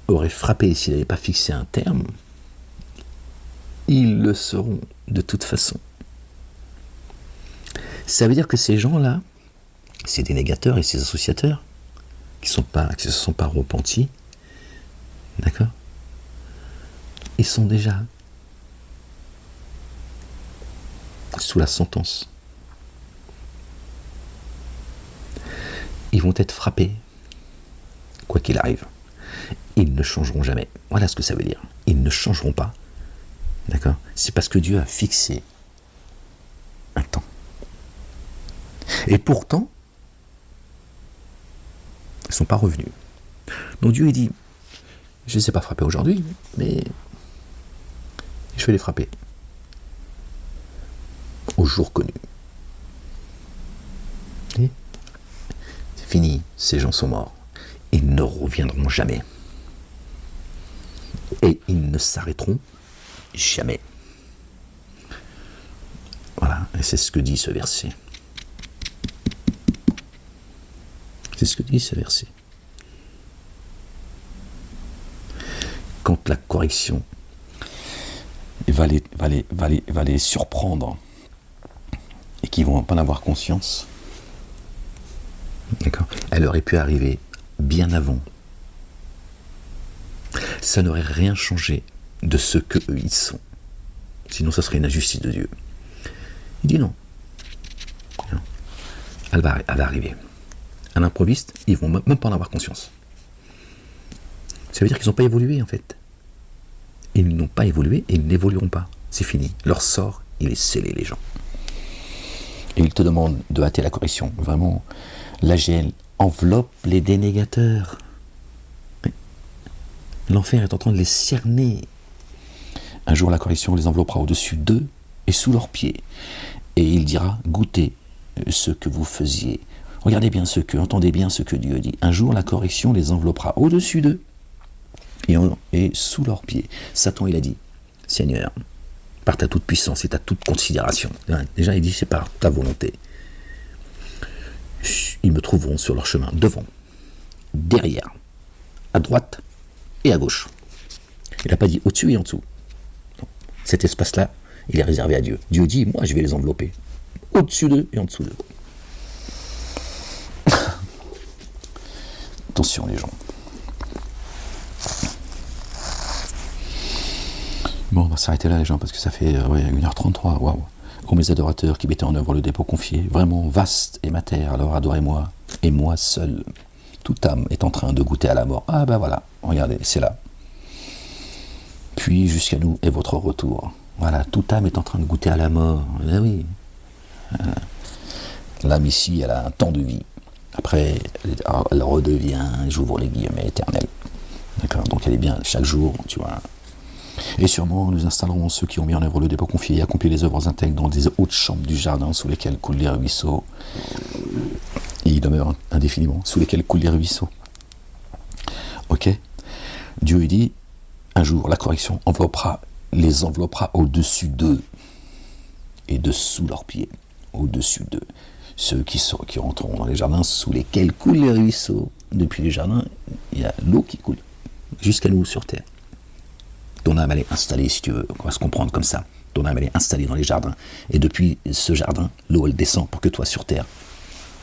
aurait frappés s'il n'avait pas fixé un terme, ils le seront de toute façon. Ça veut dire que ces gens-là, ces dénégateurs et ces associateurs, qui ne se sont pas repentis, d'accord ? Ils sont déjà sous la sentence. Ils vont être frappés, quoi qu'il arrive. Ils ne changeront jamais. Voilà ce que ça veut dire. Ils ne changeront pas. D'accord ? C'est parce que Dieu a fixé un temps. Et pourtant, ils ne sont pas revenus. Donc Dieu dit, je ne les ai pas frappés aujourd'hui, mais je vais les frapper au jour connu. Et c'est fini, ces gens sont morts. Ils ne reviendront jamais. Et ils ne s'arrêteront jamais. Voilà, et c'est ce que dit ce verset. C'est ce que dit ce verset. Quand la correction va les surprendre et qu'ils ne vont pas en avoir conscience, d'accord, elle aurait pu arriver bien avant. Ça n'aurait rien changé de ce qu'eux ils sont. Sinon, ça serait une injustice de Dieu. Il dit non. Elle va arriver. À l'improviste, ils ne vont même pas en avoir conscience. Ça veut dire qu'ils n'ont pas évolué, en fait. Ils n'ont pas évolué et ils n'évolueront pas. C'est fini. Leur sort, il est scellé, les gens. Et il te demande de hâter la correction. Vraiment, l'AGL enveloppe les dénégateurs. L'enfer est en train de les cerner. Un jour, la correction les enveloppera au-dessus d'eux et sous leurs pieds. Et il dira, goûtez ce que vous faisiez. Regardez bien entendez bien ce que Dieu dit. Un jour, la correction les enveloppera au-dessus d'eux et sous leurs pieds. Satan, il a dit, Seigneur, par ta toute puissance et ta toute considération. Déjà, il dit, c'est par ta volonté. Ils me trouveront sur leur chemin, devant, derrière, à droite et à gauche. Il n'a pas dit au-dessus et en dessous. Non. Cet espace-là, il est réservé à Dieu. Dieu dit, moi, je vais les envelopper. Au-dessus d'eux et en dessous d'eux. Attention, les gens. Bon, on va s'arrêter là, les gens, parce que ça fait 1h33. Waouh. Ô mes adorateurs qui mettez en œuvre le dépôt confié, vraiment vaste est ma terre, alors adorez-moi, et moi seul. Toute âme est en train de goûter à la mort. Ah ben voilà, regardez, c'est là. Puis jusqu'à nous est votre retour. Voilà, toute âme est en train de goûter à la mort. Ben oui. L'âme ici, elle a un temps de vie. Après, elle redevient, j'ouvre les guillemets, éternelle. D'accord, donc elle est bien chaque jour, tu vois. Et sûrement, nous installerons ceux qui ont mis en œuvre le dépôt confié et accompli les œuvres intègres dans des hautes chambres du jardin sous lesquelles coulent les ruisseaux. Et ils demeurent indéfiniment, sous lesquels coulent les ruisseaux. Ok ? Dieu dit, un jour, la correction les enveloppera au-dessus d'eux et dessous leurs pieds, au-dessus d'eux. Ceux qui rentreront dans les jardins sous lesquels coulent les ruisseaux. Depuis les jardins, il y a l'eau qui coule jusqu'à nous sur terre. Ton âme, elle est installée, si tu veux, on va se comprendre comme ça. Ton âme, elle est installée dans les jardins. Et depuis ce jardin, l'eau, elle descend pour que toi, sur terre,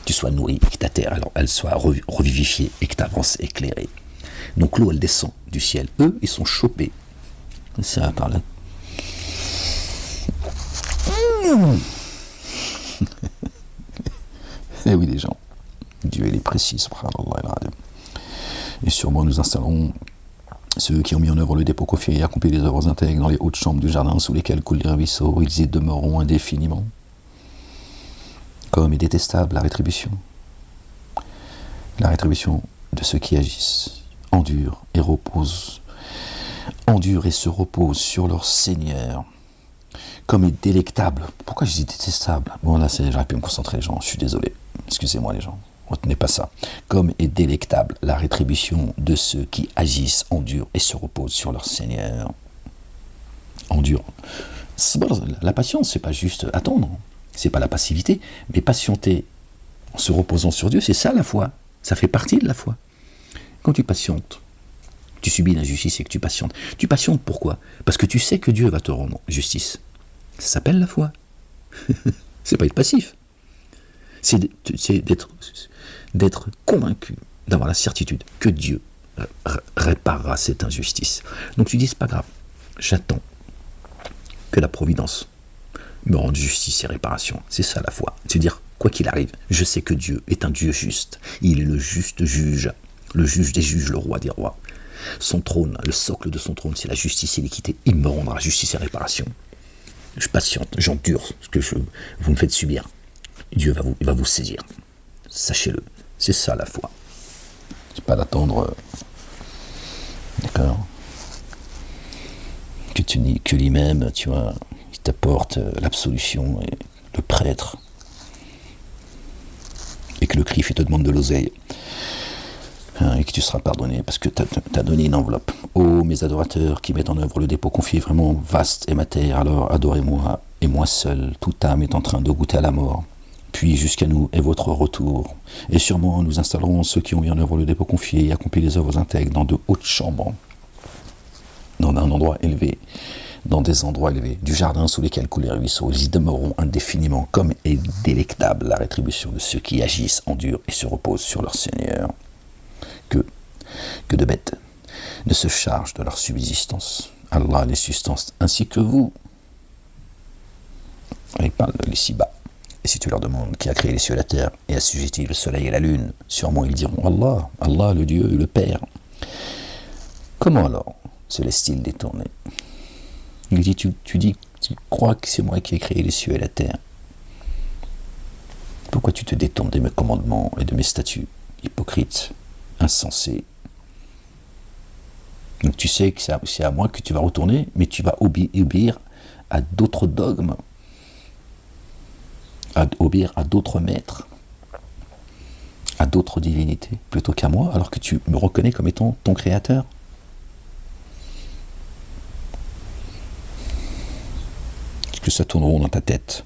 tu sois nourri, que ta terre elle soit revivifiée et que tu avances éclairé. Donc l'eau elle descend du ciel. Eux ils sont chopés. Ça par là. Eh oui les gens, Dieu il est précis, subhanallah. Et sûrement nous installerons ceux qui ont mis en œuvre le dépôt confié et accompli les œuvres intègres dans les hautes chambres du jardin sous lesquelles coulent les ruisseaux, ils y demeureront indéfiniment. Comme est détestable la rétribution de ceux qui agissent, endurent et se reposent sur leur Seigneur. Comme est délectable. Pourquoi je dis détestable? Bon là j'aurais pu me concentrer les gens, je suis désolé. Excusez-moi les gens, retenez pas ça. Comme est délectable la rétribution de ceux qui agissent, endurent et se reposent sur leur Seigneur. Endure. La patience, c'est pas juste attendre, c'est pas la passivité, mais patienter en se reposant sur Dieu, c'est ça la foi. Ça fait partie de la foi. Quand tu patientes, tu subis l'injustice et que tu patientes. Tu patientes pourquoi? Parce que tu sais que Dieu va te rendre justice. Ça s'appelle la foi. C'est pas être passif. C'est d'être convaincu, d'avoir la certitude que Dieu réparera cette injustice. Donc tu dis, c'est pas grave, j'attends que la providence me rende justice et réparation. C'est ça la foi. C'est dire, quoi qu'il arrive, je sais que Dieu est un Dieu juste. Il est le juste juge, le juge des juges, le roi des rois. Son trône, le socle de son trône, c'est la justice et l'équité. Il me rendra justice et réparation. Je patiente, j'endure ce que vous me faites subir. Dieu va vous saisir. Sachez-le. C'est ça la foi. C'est pas d'attendre, d'accord, que lui-même, tu vois, il t'apporte l'absolution et le prêtre et que le CRIF te demande de l'oseille. Et que tu seras pardonné parce que tu as donné une enveloppe. Ô mes adorateurs qui mettent en œuvre le dépôt confié, vraiment vaste et mater, alors adorez-moi et moi seul. Toute âme est en train de goûter à la mort. Puis jusqu'à nous est votre retour. Et sûrement nous installerons ceux qui ont mis en œuvre le dépôt confié et accompli les œuvres intègres dans de hautes chambres, dans des endroits élevés du jardin sous lesquels coulent les ruisseaux. Ils y demeureront indéfiniment, comme est délectable la rétribution de ceux qui agissent, endurent et se reposent sur leur Seigneur. Que de bêtes ne se chargent de leur subsistance. Allah les sustance ainsi que vous. Il parle de l'ici-bas. Et si tu leur demandes qui a créé les cieux et la terre et assujetti le soleil et la lune, sûrement ils diront Allah, Allah le Dieu et le Père. Comment alors se laisse-t-il détourner? Il dit, tu crois que c'est moi qui ai créé les cieux et la terre. Pourquoi tu te détournes de mes commandements et de mes statuts, hypocrite, insensé? Donc tu sais que c'est à moi que tu vas retourner, mais tu vas obéir à d'autres dogmes, obéir à d'autres maîtres, à d'autres divinités, plutôt qu'à moi, alors que tu me reconnais comme étant ton créateur. Est-ce que ça tourneront dans ta tête?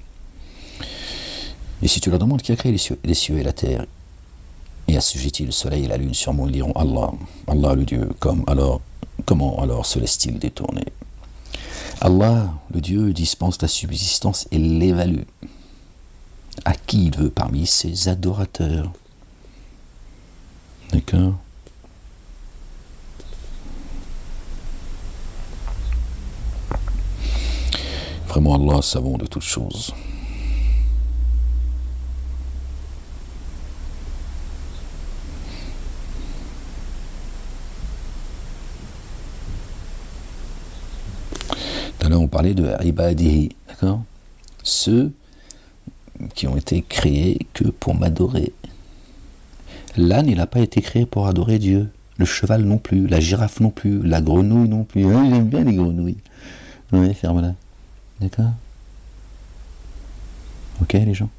Et si tu leur demandes qui a créé les cieux et la terre, et assujetti le soleil et la lune, sûrement ils diront Allah, Allah le Dieu. Comment alors se laisse-t-il détourner? Allah, le Dieu, dispense la subsistance et l'évalue à qui il veut parmi ses adorateurs. D'accord? Vraiment Allah, savant de toutes choses. Tout à l'heure, on parlait de ibadihi, d'accord? Ceux qui ont été créés que pour m'adorer. L'âne, il n'a pas été créé pour adorer Dieu. Le cheval non plus, la girafe non plus, la grenouille non plus. Ah, j'aime bien les grenouilles. Oui, ferme-la. D'accord? Ok, les gens?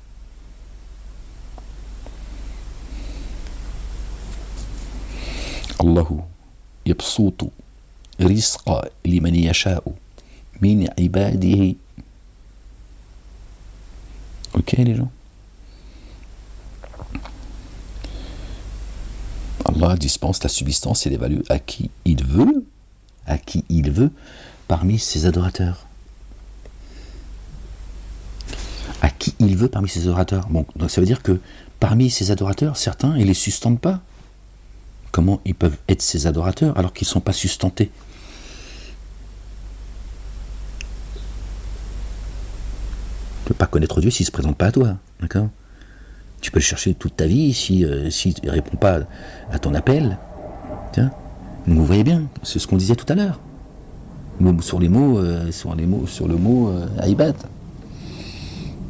Allahu yabsutu rizqa liman yasha'u min ibadihi. Ok, les gens? Allah dispense la subsistance et l'évalue à qui il veut parmi ses adorateurs. À qui il veut parmi ses adorateurs. Bon, donc ça veut dire que parmi ses adorateurs, certains, il les sustente pas. Comment ils peuvent être ses adorateurs alors qu'ils ne sont pas sustentés? Tu ne peux pas connaître Dieu s'il ne se présente pas à toi, d'accord? Tu peux le chercher toute ta vie s'il ne répond pas à ton appel. Tiens. Donc vous voyez bien, c'est ce qu'on disait tout à l'heure. Sur le mot Aïbad.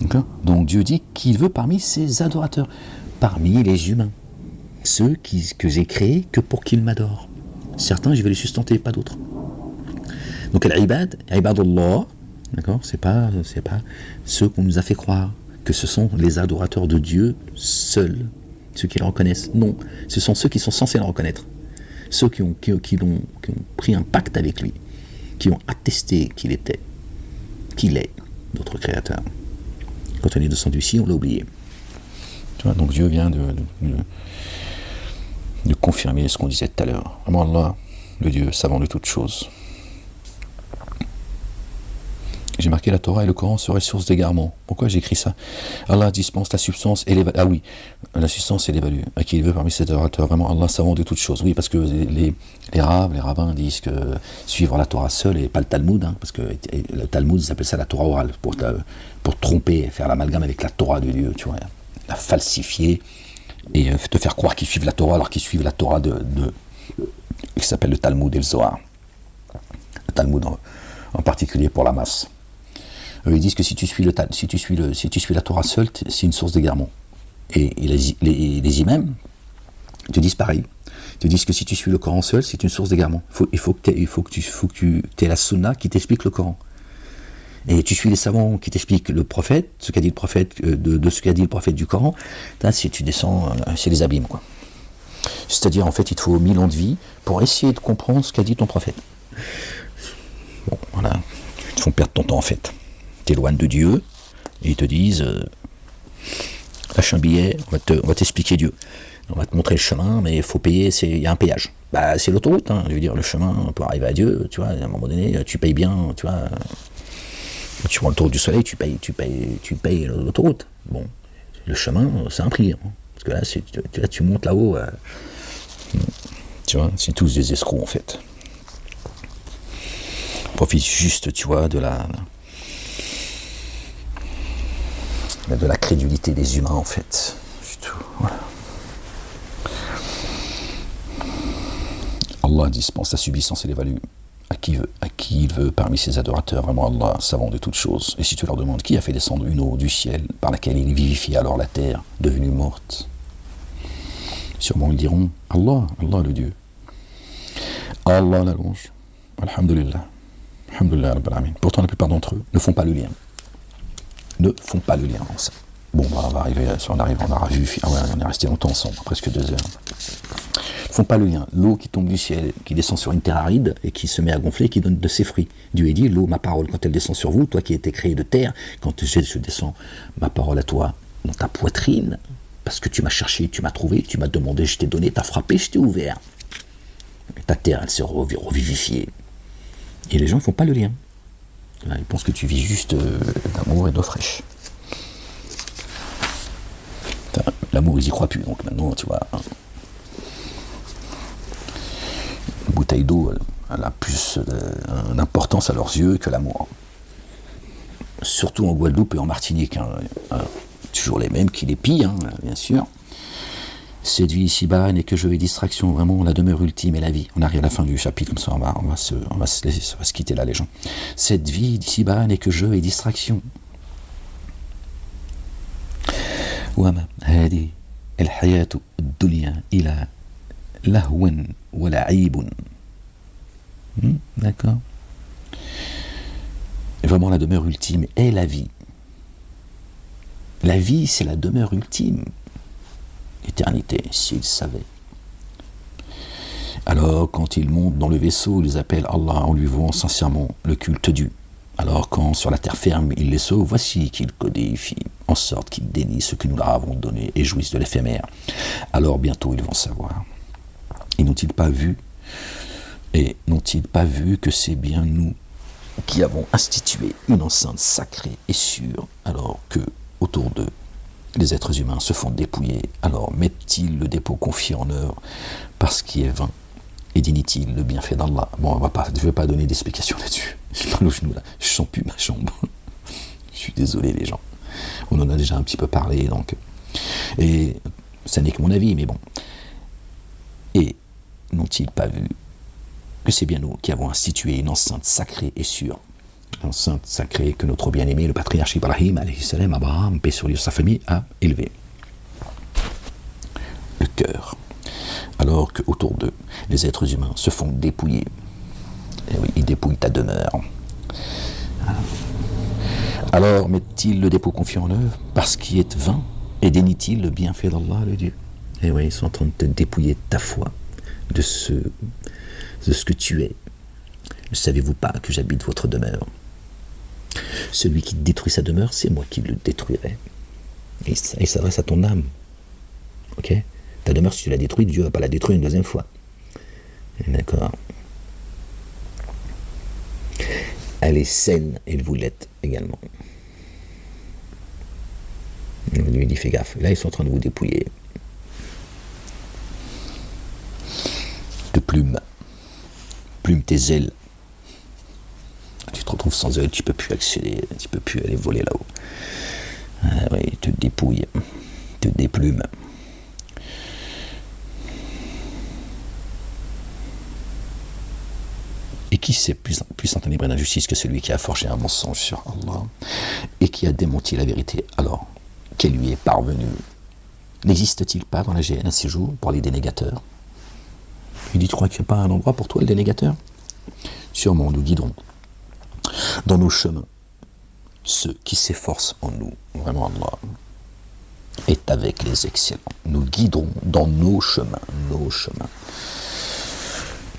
D'accord? Donc Dieu dit qu'il veut parmi ses adorateurs, parmi les humains, ceux que j'ai créés que pour qu'ils m'adorent. Certains, je vais les sustenter, pas d'autres. Donc Al-Ibad, Ibadullah, d'accord, c'est pas ceux qu'on nous a fait croire que ce sont les adorateurs de Dieu seuls, ceux qui le reconnaissent. Non, ce sont ceux qui sont censés le reconnaître, ceux qui ont pris un pacte avec lui, qui ont attesté qu'il est notre créateur. Quand on est descendu ici, on l'a oublié. Tu vois, donc Dieu vient de confirmer ce qu'on disait tout à l'heure. Vraiment Allah, le Dieu savant de toutes choses. J'ai marqué la Torah et le Coran seraient source d'égarement. Pourquoi j'ai écrit ça? Allah dispense la substance et l'évalue. Ah oui, la substance et l'évalue. À qui il veut parmi ses adorateurs. Vraiment Allah savant de toutes choses. Oui, parce que les rabbins disent que suivre la Torah seule et pas le Talmud, parce que le Talmud, ils appellent ça la Torah orale, pour tromper, faire l'amalgame avec la Torah de Dieu, tu vois, la falsifier et te faire croire qu'ils suivent la Torah alors qu'ils suivent la Torah qui s'appelle le Talmud et le Zohar. Le Talmud en particulier pour la masse. Ils disent que si tu suis la Torah seule, c'est une source d'égarement. Et les imams te disent pareil. Ils te disent que si tu suis le Coran seul, c'est une source d'égarement. Il faut que tu aies la sunna qui t'explique le Coran. Et tu suis les savants qui t'expliquent le prophète, ce qu'a dit le prophète, de ce qu'a dit le prophète du Coran. Si tu descends, c'est les abîmes, quoi. C'est-à-dire, en fait, il te faut 1000 ans de vie pour essayer de comprendre ce qu'a dit ton prophète. Bon, voilà. Ils te font perdre ton temps, en fait. T'éloignes de Dieu, et ils te disent lâche un billet, on va t'expliquer Dieu. On va te montrer le chemin, mais il faut payer, il y a un péage. C'est l'autoroute, je veux dire, le chemin pour arriver à Dieu, tu vois, à un moment donné, tu payes bien, tu vois. Tu prends l'autoroute du soleil, tu payes l'autoroute. Bon, le chemin, c'est un prix. Parce que là, tu montes là-haut. Tu vois, c'est tous des escrocs, en fait. Profite juste, tu vois, de la crédulité des humains, en fait. C'est tout, voilà. Allah dispense la subsistance et l'évalue à qui il veut parmi ses adorateurs. Vraiment Allah, savant de toutes choses. Et si tu leur demandes qui a fait descendre une eau du ciel par laquelle il vivifie alors la terre devenue morte, sûrement ils diront Allah, Allah le Dieu. Allah la louange. Alhamdulillah. Alhamdulillah Rabbil Alamin. Pourtant la plupart d'entre eux ne font pas le lien. Ne font pas le lien dans ça. Bon, on va arriver, on aura vu, on est resté longtemps ensemble, presque 2 heures. Ils font pas le lien. L'eau qui tombe du ciel, qui descend sur une terre aride et qui se met à gonfler, qui donne de ses fruits. Dieu a dit, l'eau, ma parole, quand elle descend sur vous, toi qui as été créé de terre, quand je descends ma parole à toi dans ta poitrine, parce que tu m'as cherché, tu m'as trouvé, tu m'as demandé, je t'ai donné, t'as frappé, je t'ai ouvert. Et ta terre, elle s'est revivifiée. Et les gens ne font pas le lien. Ils pensent que tu vis juste d'amour et d'eau fraîche. L'amour, ils y croient plus, donc maintenant, tu vois, une bouteille d'eau, elle a plus d'importance à leurs yeux que l'amour. Surtout en Guadeloupe et en Martinique, toujours les mêmes qui les pillent, bien sûr. Cette vie ici-bas n'est que jeu et distraction, vraiment la demeure ultime est la vie. On arrive à la fin du chapitre, comme ça on va se quitter là, les gens. Cette vie d'ici-bas n'est que jeu et distraction. وما هذه الحياة الدنيا إلى لهو ولعيب. D'accord. Et vraiment la demeure ultime est la vie. La vie, c'est la demeure ultime. Éternité, s'ils savaient. Alors, quand ils montent dans le vaisseau, ils appellent Allah en lui vouant sincèrement le culte dû. Alors, quand sur la terre ferme, ils les sauvent, voici qu'ils codifient, en sorte qu'ils dénient ce que nous leur avons donné et jouissent de l'éphémère. Alors, bientôt, ils vont savoir. Et n'ont-ils pas vu que c'est bien nous qui avons institué une enceinte sacrée et sûre, alors que autour d'eux, les êtres humains se font dépouiller, alors mettent-ils le dépôt confié en œuvre parce qu'il est vain et dénient-ils le bienfait d'Allah? Bon, je ne vais pas donner d'explication là-dessus. J'ai mal au genou là, je sens plus ma jambe. Je suis désolé les gens. On en a déjà un petit peu parlé, donc. Et ça n'est que mon avis, mais bon. Et n'ont-ils pas vu que c'est bien nous qui avons institué une enceinte sacrée et sûre, enceinte sacrée que notre bien-aimé, le patriarche Ibrahim, alayhi salam, Abraham, paix sur lui, sa famille, a élevé. Le cœur. Alors qu'autour d'eux, les êtres humains se font dépouiller. Et oui, ils dépouillent ta demeure. Alors met-il le dépôt confiant en œuvre parce qu'il est vain et dénie-t-il le bienfait d'Allah, le Dieu? Et oui, ils sont en train de te dépouiller de ta foi, de ce que tu es. Ne savez-vous pas que j'habite votre demeure? Celui qui détruit sa demeure, c'est moi qui le détruirai. Et il s'adresse à ton âme. Ok? Ta demeure, si tu la détruis, Dieu ne va pas la détruire une deuxième fois. D'accord? Elle est saine et vous l'êtes également. Il lui dit fais gaffe. Là, ils sont en train de vous dépouiller de plumes. Plume tes ailes. Tu te retrouves sans ailes, tu ne peux plus accéder, tu ne peux plus aller voler là-haut. Ah oui, ils te dépouillent, te déplument. Et qui sait plus enténébré d'injustice que celui qui a forgé un mensonge sur Allah et qui a démenti la vérité, alors qu'elle lui est parvenue? N'existe-t-il pas dans la GN un séjour pour les dénégateurs? Il dit, tu crois qu'il n'y a pas un endroit pour toi, le dénégateur? Sûrement, nous guiderons dans nos chemins ceux qui s'efforcent en nous. Vraiment, Allah est avec les excellents. Nous guiderons dans nos chemins.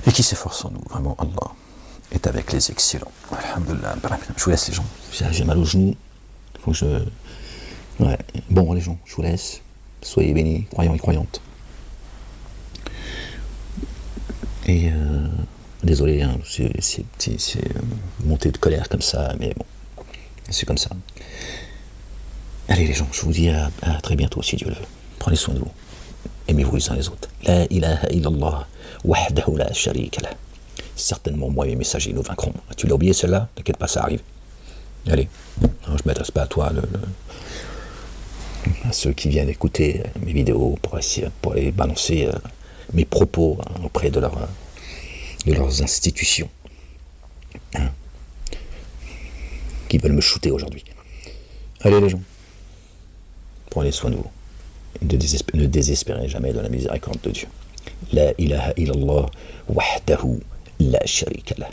Et qui s'efforcent en nous. Vraiment, Allah est avec les excellents. Alhamdulillah. Je vous laisse, les gens. J'ai mal au genou. Faut que je... Ouais. Bon, les gens, je vous laisse. Soyez bénis, croyants et croyantes. Et désolé, hein, c'est montée de colère comme ça, mais bon, c'est comme ça. Allez les gens, je vous dis à très bientôt si Dieu le veut. Prenez soin de vous. Aimez-vous les uns les autres. La ilaha illallah, wahdahu la sharika lah. Certainement, moi et mes messagers, nous vaincrons. Tu l'as oublié celle-là? T'inquiète pas, ça arrive. Allez, non, je ne m'adresse pas à toi, à ceux qui viennent écouter mes vidéos pour aller balancer mes propos auprès de leurs institutions qui veulent me shooter aujourd'hui. Allez les gens, prenez soin de vous. Ne désespérez jamais de la miséricorde de Dieu. La ilaha illallah wahdahu la sharika lah.